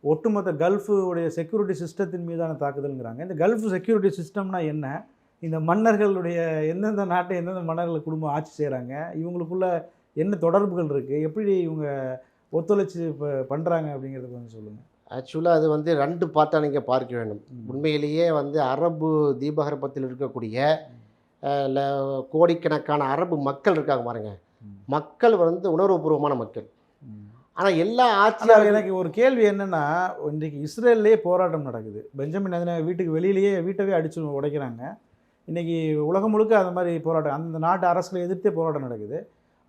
ஒட்டுமொத்த கல்ஃபுடைய செக்யூரிட்டி சிஸ்டத்தின் மீதான தாக்குதல்ங்கிறாங்க. இந்த கல்ஃப் செக்யூரிட்டி சிஸ்டம்னா என்ன? இந்த மன்னர்களுடைய எந்தெந்த நாட்டை எந்தெந்த மன்னர்கள் குடும்பம் ஆட்சி செய்கிறாங்க, இவங்களுக்குள்ள என்ன தொடர்புகள் இருக்குது, எப்படி இவங்க ஒத்துழைச்சி இப்போ பண்ணுறாங்க அப்படிங்கிறத கொஞ்சம் சொல்லுங்கள். ஆக்சுவலாக அது வந்து 2 பார்ட்டாக நீங்கள் பார்க்க வேண்டும். உண்மையிலேயே வந்து அரபு தீபகற்பத்தில் இருக்கக்கூடிய கோடிக்கணக்கான அரபு மக்கள் இருக்காங்க பாருங்க. மக்கள் வந்து உணர்வுபூர்வமான மக்கள். ஆனால் எல்லா ஆட்சியாளர்களும் எனக்கு ஒரு கேள்வி என்னென்னா, இன்றைக்கு இஸ்ரேல்லேயே போராட்டம் நடக்குது. பெஞ்சமின் நேதன்யாகு வீட்டுக்கு வெளியிலேயே வீட்டவே அடித்து உடைக்கிறாங்க. இன்றைக்கி உலகம் முழுக்க அந்த மாதிரி போராட்டம், அந்த நாட்டு அரசுகளை எதிர்த்தே போராட்டம் நடக்குது.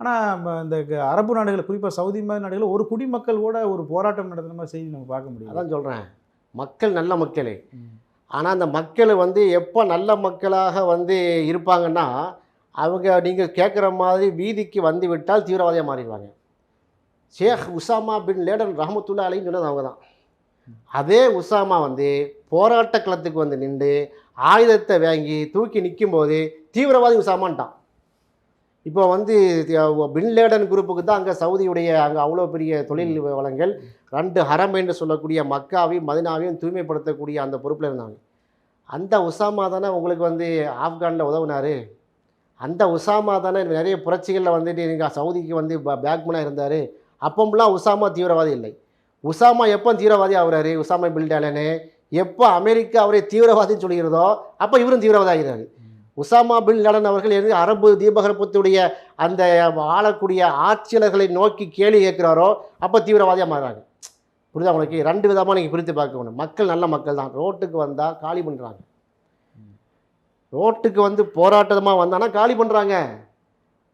ஆனால் இந்த அரபு நாடுகள், குறிப்பாக சவுதி மாதிரி நாடுகள், ஒரு குடிமக்கள் கூட ஒரு போராட்டம் நடத்துகிற மாதிரி செய்தி நம்ம பார்க்க முடியும். அதான் சொல்கிறேன், மக்கள் நல்ல மக்களே. ஆனால் அந்த மக்கள் வந்து எப்போ நல்ல மக்களாக வந்து இருப்பாங்கன்னா, அவங்க நீங்கள் கேட்குற மாதிரி வீதிக்கு வந்து விட்டால் தீவிரவாதியாக மாறிடுவாங்க. ஷேக் உசாமா பின் லேடன் ரஹமத்துல்லா அலைன்னு சொன்னது அவங்க தான். அதே உசாமா வந்து போராட்ட களத்துக்கு வந்து நின்று ஆயுதத்தை வாங்கி தூக்கி நிற்கும்போது தீவிரவாதி உசாமான்ட்டான். இப்போ வந்து பின் லேடன் குரூப்புக்கு தான் அங்கே சவுதியுடைய அங்கே அவ்வளோ பெரிய தொழில் வளங்கள் 2 ஹரம் என்று சொல்லக்கூடிய மக்காவையும் மதினாவையும் தூய்மைப்படுத்தக்கூடிய அந்த பொறுப்பில் இருந்தாங்க. அந்த உசாமா தானே உங்களுக்கு வந்து ஆப்கானில் உதவுனார். அந்த உசாமா தானே நிறைய புரட்சிகளில் வந்துட்டு நீங்கள் சவுதிக்கு வந்து பேக்மனாக இருந்தார். அப்போம்லாம் உசாமா தீவிரவாதி இல்லை. உசாமா எப்போ தீவிரவாதி ஆகுறாரு? உசாமா பின் லேடனு எப்போ அமெரிக்கா அவரை தீவிரவாதின்னு சொல்கிறதோ அப்போ இவரும் தீவிரவாதி ஆகிறாரு. உசாமா பின் லேடன் அவர்கள் எது அரபு தீபகற்பத்துடைய அந்த ஆளக்கூடிய ஆட்சியாளர்களை நோக்கி கேள்வி கேட்குறாரோ அப்போ தீவிரவாதியாக மாறுறாங்க. புரியுதா உங்களுக்கு? 2 விதமாக நீங்கள் பிரித்து பார்க்கணும். மக்கள் நல்ல மக்கள் தான். ரோட்டுக்கு வந்தால் காலி பண்ணுறாங்க. ரோட்டுக்கு வந்து போராட்டமாக வந்தானா காலி பண்ணுறாங்க.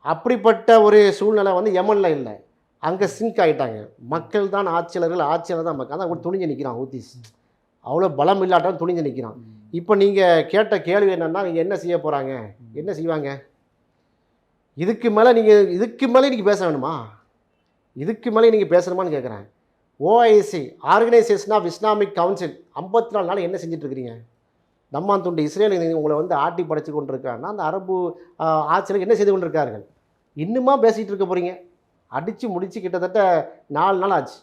அப்படிப்பட்ட ஒரு சூழ்நிலை வந்து யமனில் இல்லை. அங்கே சிங்க் ஆகிட்டாங்க. மக்கள் தான் ஆட்சியாளர்கள், ஆட்சியாளர் தான் மக்கள். அதான் துணிஞ்சு நிற்கிறான் ஊத்திஸ். அவ்வளோ பலம் இல்லாட்டாலும் துணிஞ்சு நிற்கிறான். இப்போ நீங்கள் கேட்ட கேள்வி என்னென்னா, நீங்கள் என்ன செய்ய போகிறாங்க, என்ன செய்வாங்க? இதுக்கு மேலே நீங்கள் பேச வேணுமா? இதுக்கு மேலே நீங்கள் பேசணுமான்னு கேட்குறேன். OIC, organisation of Islamic council 54 நாள் என்ன செஞ்சிட்ருக்கிறீங்க? தம்மான் துண்டு இஸ்ரேல் உங்களை வந்து ஆட்டி படைச்சு கொண்டு இருக்காங்கன்னா அந்த அரபு ஆட்சியில் என்ன செய்து கொண்டிருக்கார்கள்? இன்னுமா பேசிகிட்டு இருக்க போகிறீங்க? அடித்து முடித்து கிட்டத்தட்ட 4 நாள் ஆச்சு.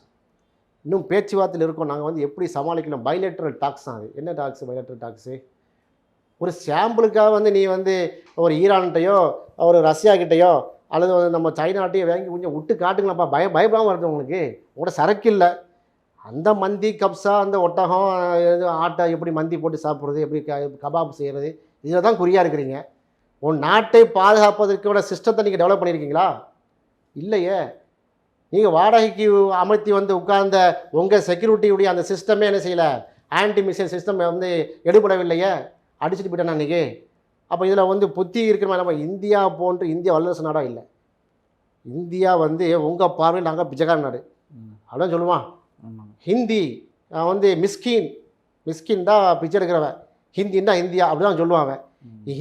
இன்னும் பேச்சுவார்த்தையில் இருக்கோம். நாங்கள் வந்து எப்படி சமாளிக்கணும்? பைலேட்ரல் டாக்ஸ் தான். அது என்ன டாக்ஸு? பைலேட்ரல் டாக்ஸு ஒரு சாம்பிளுக்காக வந்து நீ வந்து ஒரு ஈரான்கிட்டையோ ஒரு ரஷ்யாக்கிட்டையோ அல்லது நம்ம சைனாட்டையோ வாங்கி கொஞ்சம் விட்டு காட்டுங்களாப்பா, பயப்படாமல் வருது உங்களுக்கு. உங்களோட சரக்கு இல்லை. அந்த மந்தி கப்ஸா, அந்த ஒட்டகம் ஆட்டை எப்படி மந்தி போட்டு சாப்பிட்றது, எப்படி கபாப் செய்கிறது, இதில் தான் குறியாக இருக்கிறீங்க. உன் நாட்டை பாதுகாப்பதற்கான சிஸ்டத்தை நீங்கள் டெவலப் பண்ணியிருக்கீங்களா? இல்லையே. நீங்கள் வாடகைக்கு அமர்த்தி வந்து உட்கார்ந்த உங்கள் செக்யூரிட்டியுடைய அந்த சிஸ்டமே என்ன செய்யலை? ஆன்டி மிசைல் சிஸ்டம் வந்து எடுபடவில்லையே, அடிச்சுட்டு போயிட்டேன் அன்றைக்கி. அப்போ இதில் வந்து புத்தி இருக்கிற மாதிரி நம்ம இந்தியா போன்று இந்தியா வல்லரசு நாடாக இல்லை. இந்தியா வந்து உங்கள் பார்வையில் நாங்கள் பிச்சைக்கார நாடு அப்படின்னு சொல்லுவான். ஹிந்தி வந்து மிஸ்கின் தான் பிச்சை எடுக்கிறவன், ஹிந்தின்னா இந்தியா அப்படி தான் சொல்லுவாங்க.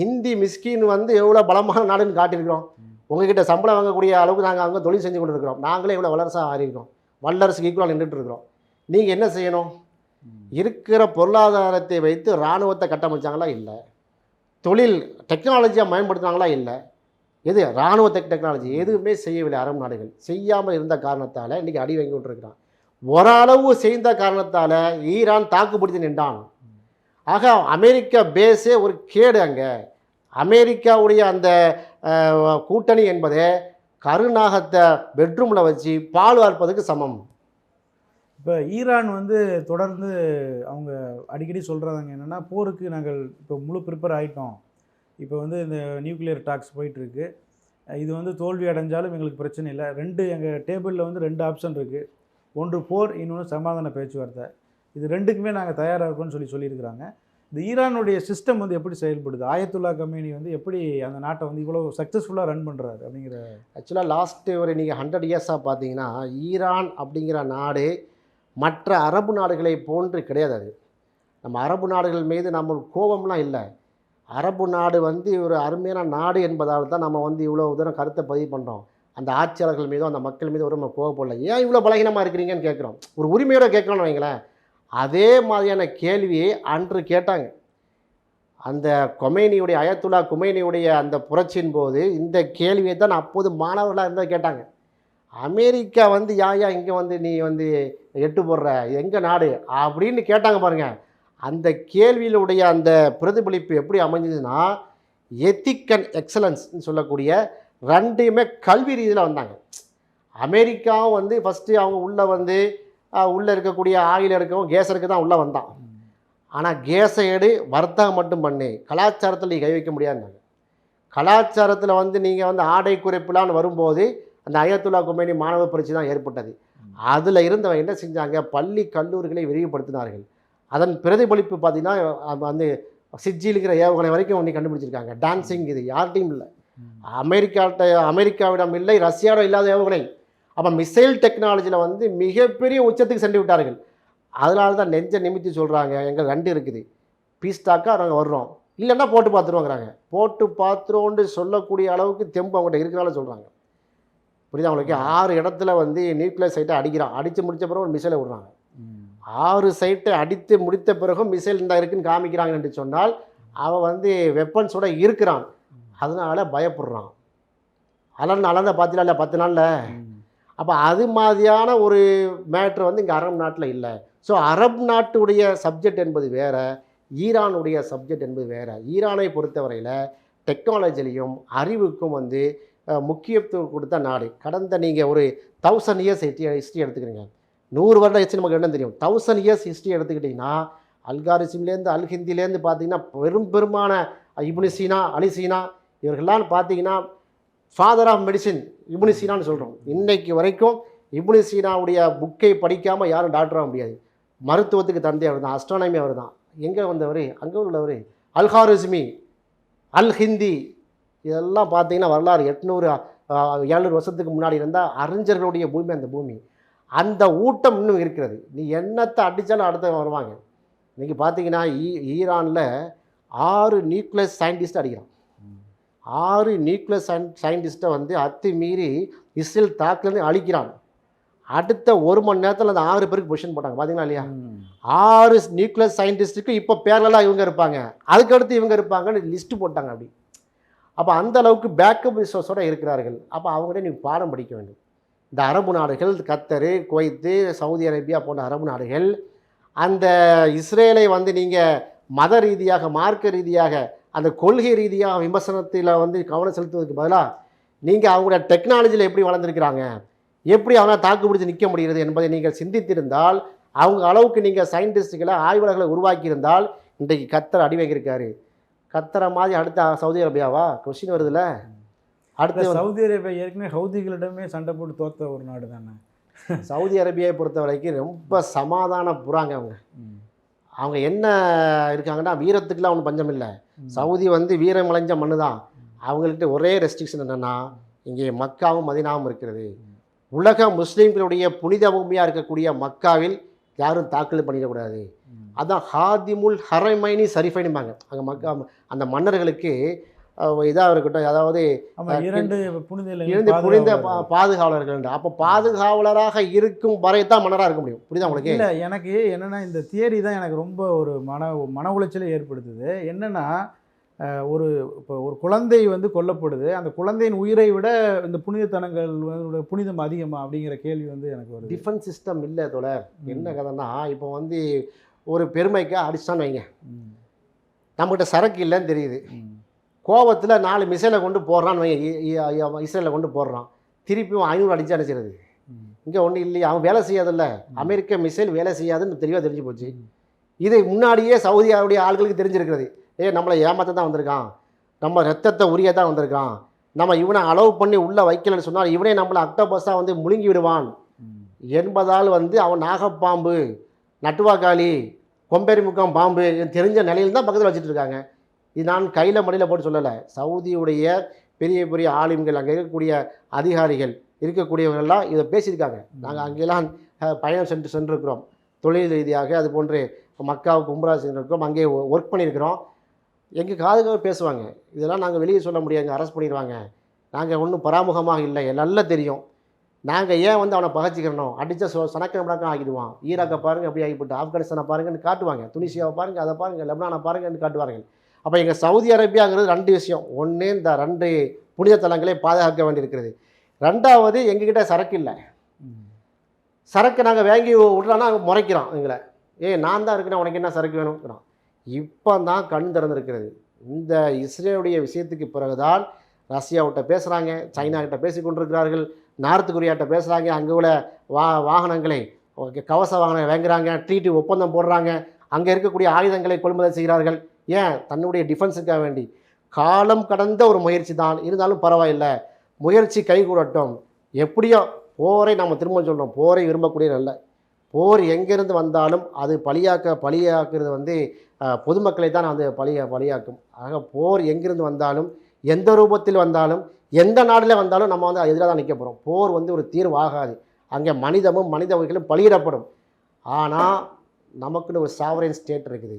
ஹிந்தி மிஸ்கின் வந்து எவ்வளோ பலமான நாடுன்னு காட்டியிருக்கிறோம். உங்ககிட்ட சம்பளம் வாங்கக்கூடிய அளவுக்கு நாங்கள் அங்கே தொழில் செஞ்சு கொண்டு இருக்கிறோம். நாங்களே இவ்வளோ வல்லரசாக ஆறியிருக்கோம், வல்லரசுக்கு ஈக்குவலாக நின்றுட்டு இருக்கிறோம். நீங்கள் என்ன செய்யணும்? இருக்கிற பொருளாதாரத்தை வைத்து இராணுவத்தை கட்டமைச்சாங்களா? இல்லை. தொழில் டெக்னாலஜியாக பயன்படுத்தினாங்களா? இல்லை. எது இராணுவ டெக்னாலஜி எதுவுமே செய்யவில்லை. அரபு நாடுகள் செய்யாமல் இருந்த காரணத்தால் இன்றைக்கி அடி வாங்கி கொண்டிருக்கிறான். ஓரளவு செய்த காரணத்தால் ஈரான் தாக்குப்பிடித்து நின்றான். ஆக அமெரிக்கா பேஸே ஒரு கேடு. அங்கே அமெரிக்காவுடைய அந்த கூட்டணி என்பது கருநாகத்தை பெட்ரூமில் வச்சு பால் வார்ப்பதுக்கு சமம். இப்போ ஈரான் வந்து தொடர்ந்து அவங்க அடிக்கடி சொல்கிறாங்க என்னென்னா, போருக்கு நாங்கள் இப்போ முழு ப்ரிப்பேர் ஆகிட்டோம், இப்போ வந்து இந்த நியூக்ளியர் டாக்ஸ் போயிட்டுருக்கு, இது வந்து தோல்வி அடைஞ்சாலும் எங்களுக்கு பிரச்சனை இல்லை, எங்கள் டேபிளில் வந்து 2 ஆப்ஷன் இருக்குது, ஒன்று போர், இன்னொன்று சமாதான பேச்சுவார்த்தை, இது 2க்குமே நாங்கள் தயாராக இருக்கோம்னு சொல்லியிருக்கிறாங்க. இந்த ஈரானுடைய சிஸ்டம் வந்து எப்படி செயல்படுது, ஆயத்துல்லா கமேனி வந்து எப்படி அந்த நாட்டை வந்து இவ்வளோ சக்ஸஸ்ஃபுல்லாக ரன் பண்ணுறாரு அப்படிங்கிற. ஆக்சுவலாக லாஸ்ட்டு ஒரு நீங்கள் 100 இயர்ஸாக பார்த்தீங்கன்னா ஈரான் அப்படிங்கிற நாடு மற்ற அரபு நாடுகளை போன்று கிடையாது. அது நம்ம அரபு நாடுகள் மீது நம்ம கோபம்லாம் இல்லை. அரபு நாடு வந்து ஒரு அருமையான நாடு என்பதால் தான் நம்ம வந்து இவ்வளோ தூரம் கருத்தை பதிவு பண்ணுறோம். அந்த ஆட்சியாளர்கள் மீதும் அந்த மக்கள் மீதும் ஒரு நம்ம கோவப்படல. ஏன் இவ்வளோ பலகீனமாக இருக்கிறீங்கன்னு கேட்குறோம். ஒரு உரிமையோடு கேட்கணும்னு வைங்களேன். அதே மாதிரியான கேள்வியை அன்று கேட்டாங்க. அந்த கொமேனியுடைய அயத்துல்லா குமேனியுடைய அந்த புரட்சியின் போது இந்த கேள்வியை தான் அப்போது மாணவர்களாக இருந்தால் கேட்டாங்க. அமெரிக்கா வந்து யா இங்கே வந்து நீ வந்து எட்டு போடுற எங்கள் நாடு அப்படின்னு கேட்டாங்க பாருங்கள். அந்த கேள்வியிலுடைய அந்த பிரதிபலிப்பு எப்படி அமைஞ்சதுன்னா, எத்திக் அண்ட் எக்ஸலன்ஸ்ன்னு சொல்லக்கூடிய 2மே கல்வி ரீதியில் வந்தாங்க. அமெரிக்காவும் வந்து ஃபஸ்ட்டு அவங்க உள்ளே வந்து உள்ளே இருக்கக்கூடிய ஆயில் எடுக்கவும் கேஸ் எடுக்க தான் உள்ளே வந்தான். ஆனால் கேஸை எடு, வர்த்தகம் மட்டும் பண்ணி கலாச்சாரத்தில் நீ கை வைக்க முடியாதுன்னாங்க. கலாச்சாரத்தில் வந்து நீங்கள் வந்து ஆடை குறைப்புலான்னு வரும்போது அந்த அயத்துல்லா குமேனி மாணவ புரட்சி தான் ஏற்பட்டது. அதில் இருந்தவங்க என்ன செஞ்சாங்க, பள்ளி கல்லூரிகளை விரிவுபடுத்தினார்கள். அதன் பிரதிபலிப்பு பார்த்திங்கன்னா வந்து சிஜிலுங்கிற ஏவுகணை வரைக்கும் ஒன்று கண்டுபிடிச்சிருக்காங்க. டான்ஸிங் இது யார்கிட்டையும் இல்லை, அமெரிக்காவிடம் இல்லை, ரஷ்யாவிடம் இல்லாத ஏவுகணை. அப்போ மிசைல் டெக்னாலஜியில் வந்து மிகப்பெரிய உச்சத்துக்கு சென்று விட்டார்கள். அதனால தான் நெஞ்சை நிமித்தி சொல்கிறாங்க, எங்கள் 2 இருக்குது, பீஸ்டாக்காக நாங்கள் வர்றோம், இல்லைன்னா போட்டு பார்த்துருவோங்கிறாங்க. போட்டு பார்த்துருவோன்னு சொல்லக்கூடிய அளவுக்கு தெம்பு அவங்கள்ட்ட இருக்கிறனால சொல்கிறாங்க. புரியுதா அவங்களுக்கு? 6 இடத்துல வந்து நியூக்ளியர் சைட்டை அடிக்கிறான். அடித்து முடித்த பிறகு ஒரு மிசைலை விடுறாங்க. 6 சைட்டை அடித்து முடித்த பிறகும் மிசைல் இந்த இருக்குன்னு காமிக்கிறாங்க என்று சொன்னால் அவன் வந்து வெப்பன்ஸோட இருக்கிறான். அதனால் பயப்படுறான். அளந்த பார்த்தீங்களா இல்லை 10 நாளில். அப்போ அது மாதிரியான ஒரு மேட்ரு வந்து இங்கே அரபு நாட்டில் இல்லை. ஸோ அரபு நாட்டுடைய சப்ஜெக்ட் என்பது வேறு, ஈரானுடைய சப்ஜெக்ட் என்பது வேறு. ஈரானை பொறுத்தவரையில் டெக்னாலஜிலையும் அறிவுக்கும் வந்து முக்கியத்துவம் கொடுத்த நாடு. கடந்த நீங்கள் ஒரு 1000 இயர்ஸ் ஹிஸ்ட்ரி எடுத்துக்கிறீங்க, 100 வருட ஹிஸ்ட்ரி நமக்கு என்ன தெரியும். 1000 இயர்ஸ் ஹிஸ்ட்ரி எடுத்துக்கிட்டிங்கன்னா அல்காரிசிம்லேருந்து அல்ஹிந்திலேருந்து பார்த்தீங்கன்னா பெரும்பாலான இப்னு சீனா, அலி சீனா இவர்கள்லாம் பார்த்தீங்கன்னா ஃபாதர் ஆஃப் மெடிசின் இப்னு சீனான்னு சொல்கிறோம். இன்றைக்கு வரைக்கும் இப்னு சீனாவுடைய புக்கை படிக்காமல் யாரும் டாக்டர் ஆக முடியாது. மருத்துவத்துக்கு தந்தை அவர் தான், அஸ்ட்ரானமி அவர் தான். எங்கே வந்தவர்? அங்கே உள்ளவர். அல்காரிஸ்மி, அல் ஹிந்தி, இதெல்லாம் பார்த்தீங்கன்னா வரலாறு 800-700 வருஷத்துக்கு முன்னாடி இருந்தால் அறிஞர்களுடைய பூமி அந்த பூமி. அந்த ஊட்டம் இன்னும் இருக்கிறது. நீ என்னத்தை அடித்தாலும் அடுத்த வருவாங்க. இன்றைக்கி பார்த்தீங்கன்னா ஈரானில் 6 நியூக்ளியஸ் சயின்டிஸ்ட் அடிக்கிறான். 6 நியூக்ளியஸ் சயின்டிஸ்ட்டை வந்து அத்துமீறி இஸ்ரேல் தாக்குலேருந்து அழிக்கிறான். அடுத்த 1 மணி நேரத்தில் அந்த 6 பேருக்கு பொசிஷன் போட்டாங்க. பார்த்தீங்களா இல்லையா? 6 நியூக்ளியஸ் சயின்டிஸ்ட்டுக்கு இப்போ பேரலாக இவங்க இருப்பாங்க, அதுக்கடுத்து இவங்க இருப்பாங்கன்னு லிஸ்ட்டு போட்டாங்க. அப்படி அப்போ அந்த அளவுக்கு பேக்கப் ரிசோர்ஸோடு இருக்கிறார்கள். அப்போ அவங்கள்ட்ட நீங்கள் பாடம் படிக்க வேண்டும். இந்த அரபு நாடுகள், கத்தரு, குவைத்து, சவுதி அரேபியா போன்ற அரபு நாடுகள் அந்த இஸ்ரேலை வந்து நீங்கள் மத ரீதியாக, மார்க்க ரீதியாக, அந்த கொள்கை ரீதியாக விமர்சனத்தில் வந்து கவனம் செலுத்துவதற்கு பதிலாக நீங்கள் அவங்களோட டெக்னாலஜியில் எப்படி வளர்ந்துருக்கிறாங்க, எப்படி அவனால் தாக்கு பிடிச்சி நிற்க முடிகிறது என்பதை நீங்கள் சிந்தித்திருந்தால், அவங்க அளவுக்கு நீங்கள் சயின்டிஸ்ட்டுகளை, ஆய்வாளர்களை உருவாக்கியிருந்தால் இன்றைக்கு கத்தர் அடி வாங்கியிருக்காரு. கத்தரை மாதிரி அடுத்த சவுதி அரேபியாவா? கொஸ்டின் வருதுல்ல. அடுத்து சவுதி அரேபியா ஏற்கனவே ஹவுதிகளிடமே சண்டை போட்டு தோற்ற ஒரு நாடு தானே. சவுதி அரேபியாவை பொறுத்த வரைக்கும் ரொம்ப சமாதான புறாங்க. அவங்க என்ன இருக்காங்கன்னா, வீரத்துக்குலாம் ஒன்றும் பஞ்சம் இல்லை. சவுதி வந்து வீரம் அடைஞ்ச மண்ணு தான். அவங்கள்ட்ட ஒரே ரெஸ்ட்ரிக்ஷன் என்னென்னா, இங்கே மக்காவும் மதீனாவும் இருக்கிறது. உலக முஸ்லீம்களுடைய புனித பூமியாக இருக்கக்கூடிய மக்காவில் யாரும் தாக்கல் பண்ணிடக்கூடாது. அதான் ஹாதிமுல் ஹரைமைனி சரிஃபைனும்பாங்க. அங்கே மக்கா அந்த மன்னர்களுக்கு இதாக இருக்கட்டும், அதாவது 2 புனித பாதுகாவலர்கள். அப்போ பாதுகாவலராக இருக்கும் வரை தான் மன்னராக இருக்க முடியும். புரியுதா உங்களுக்கு? இல்லை, எனக்கு என்னென்னா இந்த தியரி தான் எனக்கு ரொம்ப ஒரு மன உளைச்சலை ஏற்படுத்துது. என்னென்னா, இப்போ ஒரு குழந்தை வந்து கொல்லப்படுது, அந்த குழந்தையின் உயிரை விட இந்த புனிதத்தனங்கள் புனிதம் அதிகமாக அப்படிங்கிற கேள்வி வந்து எனக்கு ஒரு டிஃபென்ஸ் சிஸ்டம் இல்லை. அதோட என்ன கதைன்னா, இப்போ வந்து ஒரு பெருமைக்காக அடிச்சான்னு வைங்க, நம்மகிட்ட சரக்கு இல்லைன்னு தெரியுது, கோபத்தில் 4 மிசைலை கொண்டு போடுறான்னு வைங்க, இஸ்ரேலில் கொண்டு போடுறான், திருப்பியும் 500 அடிச்சு அடிச்சிருது. இங்கே ஒன்றும் இல்லையா, அவன் வேலை செய்யாதில்ல, அமெரிக்க மிசைல் வேலை செய்யாதுன்னு தெளிவாக தெரிஞ்சு போச்சு. இது முன்னாடியே சவுதியாவுடைய ஆள்களுக்கு தெரிஞ்சிருக்கிறது. நம்மளை ஏமாற்ற தான் வந்திருக்கான், நம்ம ரத்தத்தை உரிய தான் வந்திருக்கான், நம்ம இவனை அலோவ் பண்ணி உள்ளே வைக்கலன்னு சொன்னால் இவனே நம்மளை அக்டோபஸாக வந்து முழுங்கி விடுவான் என்பதால் வந்து அவன் நாகப்பாம்பு, நட்டுவாக்காளி, கொம்பேரி முக்கம் பாம்பு தெரிஞ்ச நிலையில் தான் பக்கத்தில் வச்சுட்டு இருக்காங்க. இது நான் கையில் மடியில் போட்டு சொல்லலை. சவுதியுடைய பெரிய பெரிய ஆலிம்கள், அங்கே இருக்கக்கூடிய அதிகாரிகள் இருக்கக்கூடியவர்கள்லாம் இதை பேசியிருக்காங்க. நாங்கள் அங்கெல்லாம் பயணம் சென்றிருக்கிறோம், தொழில் ரீதியாக. அது போன்று மக்காவுக்கு உம்ரா சென்றிருக்கிறோம், அங்கே ஒர்க் பண்ணியிருக்கிறோம். எங்கள் காதுக்காக பேசுவாங்க. இதெல்லாம் நாங்கள் வெளியே சொல்ல முடியாது, அரெஸ்ட் பண்ணிடுவாங்க. நாங்கள் ஒன்றும் பராமுகமாக இல்லை, நல்லா தெரியும். நாங்கள் ஏன் வந்து அவனை பகச்சிக்கிறணும், அடித்த சனக்க முடக்கம் ஆகிடுவான். ஈராக்கை பாருங்கள் அப்படி ஆகிப்பட்டு, ஆப்கானிஸ்தானை பாருங்கன்னு காட்டுவாங்க, துனிசியாவை பாருங்கள், அதை பாருங்கள், லெபனானை பாருங்கன்னு காட்டுவார்கள். அப்போ எங்கள் சவுதி அரேபியாங்கிறது 2 விஷயம். ஒன்று, இந்த 2 புனித தலங்களை பாதுகாக்க வேண்டியிருக்கிறது. 2வது, எங்ககிட்ட சரக்கு இல்லை. சரக்கு நாங்கள் வாங்கி விட்றான்னா முறைக்கிறோம் எங்களை. நான் தான் இருக்கிறேன், உனக்கு என்ன சரக்கு வேணும்ங்கிறோம். இப்போ தான் கண் திறந்திருக்கிறது. இந்த இஸ்ரேலுடைய விஷயத்துக்கு பிறகுதான் ரஷ்யாவிட்ட பேசுகிறாங்க, சைனாக்கிட்ட பேசி கொண்டிருக்கிறார்கள், நார்த் கொரியாட்ட பேசுகிறாங்க. அங்கே உள்ள வாகனங்களை, கவச வாகனம் வாங்குகிறாங்க, ட்ரீட்டி ஒப்பந்தம் போடுறாங்க, அங்கே இருக்கக்கூடிய ஆயுதங்களை கொள்முதல் செய்கிறார்கள். ஏன்? தன்னுடைய டிஃபென்ஸுக்காக வேண்டி. காலம் கடந்த ஒரு முயற்சி தான், இருந்தாலும் பரவாயில்லை, முயற்சி கைகூடட்டும். எப்படியோ போரை நம்ம திரும்ப சொல்கிறோம், போரை விரும்பக்கூடிய நல்ல போர் எங்கேருந்து வந்தாலும் அது பலியாக்குறது வந்து பொதுமக்களை தான் அது பலியாக்கும். ஆக போர் எங்கிருந்து வந்தாலும், எந்த ரூபத்தில் வந்தாலும், எந்த நாட்டில் வந்தாலும் நம்ம வந்து எதிராக தான் நிற்க போகிறோம். போர் வந்து ஒரு தீர்வாகாது. அங்கே மனிதமும் மனித உயிர்களும் பலியிடப்படும். ஆனால் நமக்குன்னு ஒரு சாவரைன் ஸ்டேட் இருக்குது.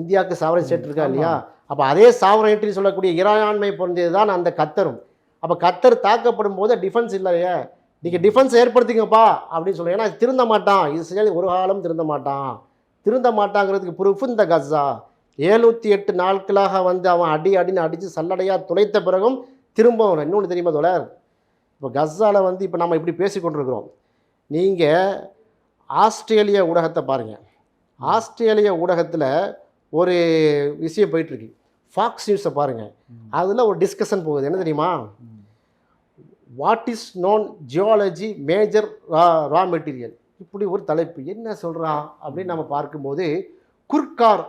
இந்தியாவுக்கு சாவரைன் ஸ்டேட் இருக்கா இல்லையா? அப்போ அதே சாவரைன்ட்டின்னு சொல்லக்கூடிய இறையாண்மை பொருந்தியது தான் அந்த கத்தரும். அப்போ கத்தர் தாக்கப்படும் போது டிஃபென்ஸ் இல்லையே, நீங்கள் டிஃபென்ஸ் ஏற்படுத்திங்கப்பா அப்படின்னு சொல்லுங்கள். ஏன்னா திருந்த மாட்டான், இஸ்ரேல் ஒரு காலம் திருந்த மாட்டாங்கிறதுக்கு ப்ரூஃப் இந்த கஸா. 708 நாட்களாக வந்து அவன் அடின்னு அடித்து சல்லடையாக துளைத்த பிறகும் திரும்பவும். இன்னொன்று தெரியுமா தோழர், இப்போ கஸாவில் வந்து இப்போ நம்ம இப்படி பேசி கொண்டிருக்கிறோம். நீங்கள் ஆஸ்திரேலிய ஊடகத்தை பாருங்கள். ஆஸ்திரேலிய ஊடகத்தில் ஒரு விஷயம் போயிட்டுருக்கு, ஃபாக்ஸ் நியூஸை பாருங்கள். அதில் ஒரு டிஸ்கஷன் போகுது. என்ன தெரியுமா? What is known geology major raw material, இப்படி ஒரு தலைப்பு. என்ன சொல்கிறான் அப்படின்னு நம்ம பார்க்கும்போது, குர்கார்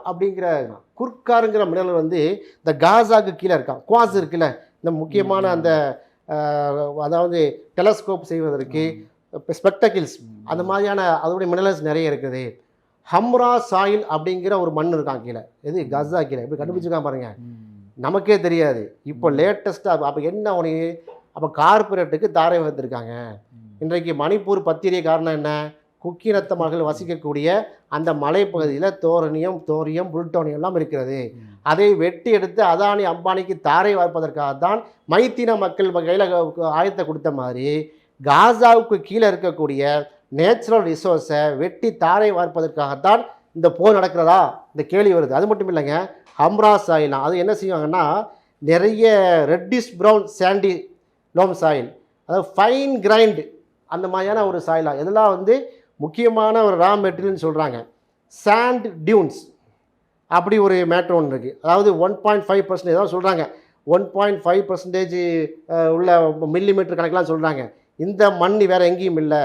குர்காருங்கிற மினரல் வந்து இந்த காசாக்கு கீழே இருக்கான். குவாஸ் இருக்குல்ல, இந்த முக்கியமான அந்த அதாவது டெலஸ்கோப் செய்வதற்கு ஸ்பெக்டக்கிள்ஸ், அந்த மாதிரியான அதோடைய மினரல்ஸ் நிறைய இருக்குது. ஹம்ரா சாயில் அப்படிங்கிற ஒரு மண் இருக்கான் கீழே, எது காசா கீழே. இப்படி கண்டுபிடிச்சிருக்கான் பாருங்கள், நமக்கே தெரியாது. இப்போ லேட்டஸ்ட்டாக அப்போ என்ன உனக்கு, அப்போ கார்பரேட்டுக்கு தாரை வந்திருக்காங்க. இன்றைக்கு மணிப்பூர் பத்திரிகை காரணம் என்ன? குக்கிரத்த மக்கள் வசிக்கக்கூடிய அந்த மலைப்பகுதியில் தோரியம் புளுட்டோனியம் எல்லாம் இருக்கிறது. அதை வெட்டி எடுத்து அதானி அம்பானிக்கு தாரை வார்ப்பதற்காகத்தான் மைத்தின மக்கள் கையில் ஆயத்தை கொடுத்த மாதிரி காசாவுக்கு கீழே இருக்கக்கூடிய நேச்சுரல் ரிசோர்ஸை வெட்டி தாரை வார்ப்பதற்காகத்தான் இந்த போர் நடக்கிறதா இந்த கேள்வி வருது. அது மட்டும் இல்லைங்க, ஹம்ரா சாயிலாம் அது என்ன செய்வாங்கன்னா, நிறைய reddish brown sandy loam soil, அதாவது ஃபைன் கிரைண்ட் அந்த மாதிரியான ஒரு சாயிலாக, இதெல்லாம் வந்து முக்கியமான ஒரு ரா மெட்டீரியல்னு சொல்கிறாங்க. சாண்ட் டியூன்ஸ் அப்படி ஒரு மேட்ரு ஒன்று இருக்குது. அதாவது 1.5% ஏதாவது சொல்கிறாங்க, 1.5% உள்ள மில்லிமீட்டர் கணக்கெலாம் சொல்கிறாங்க. இந்த மண் வேறு எங்கேயும் இல்லை.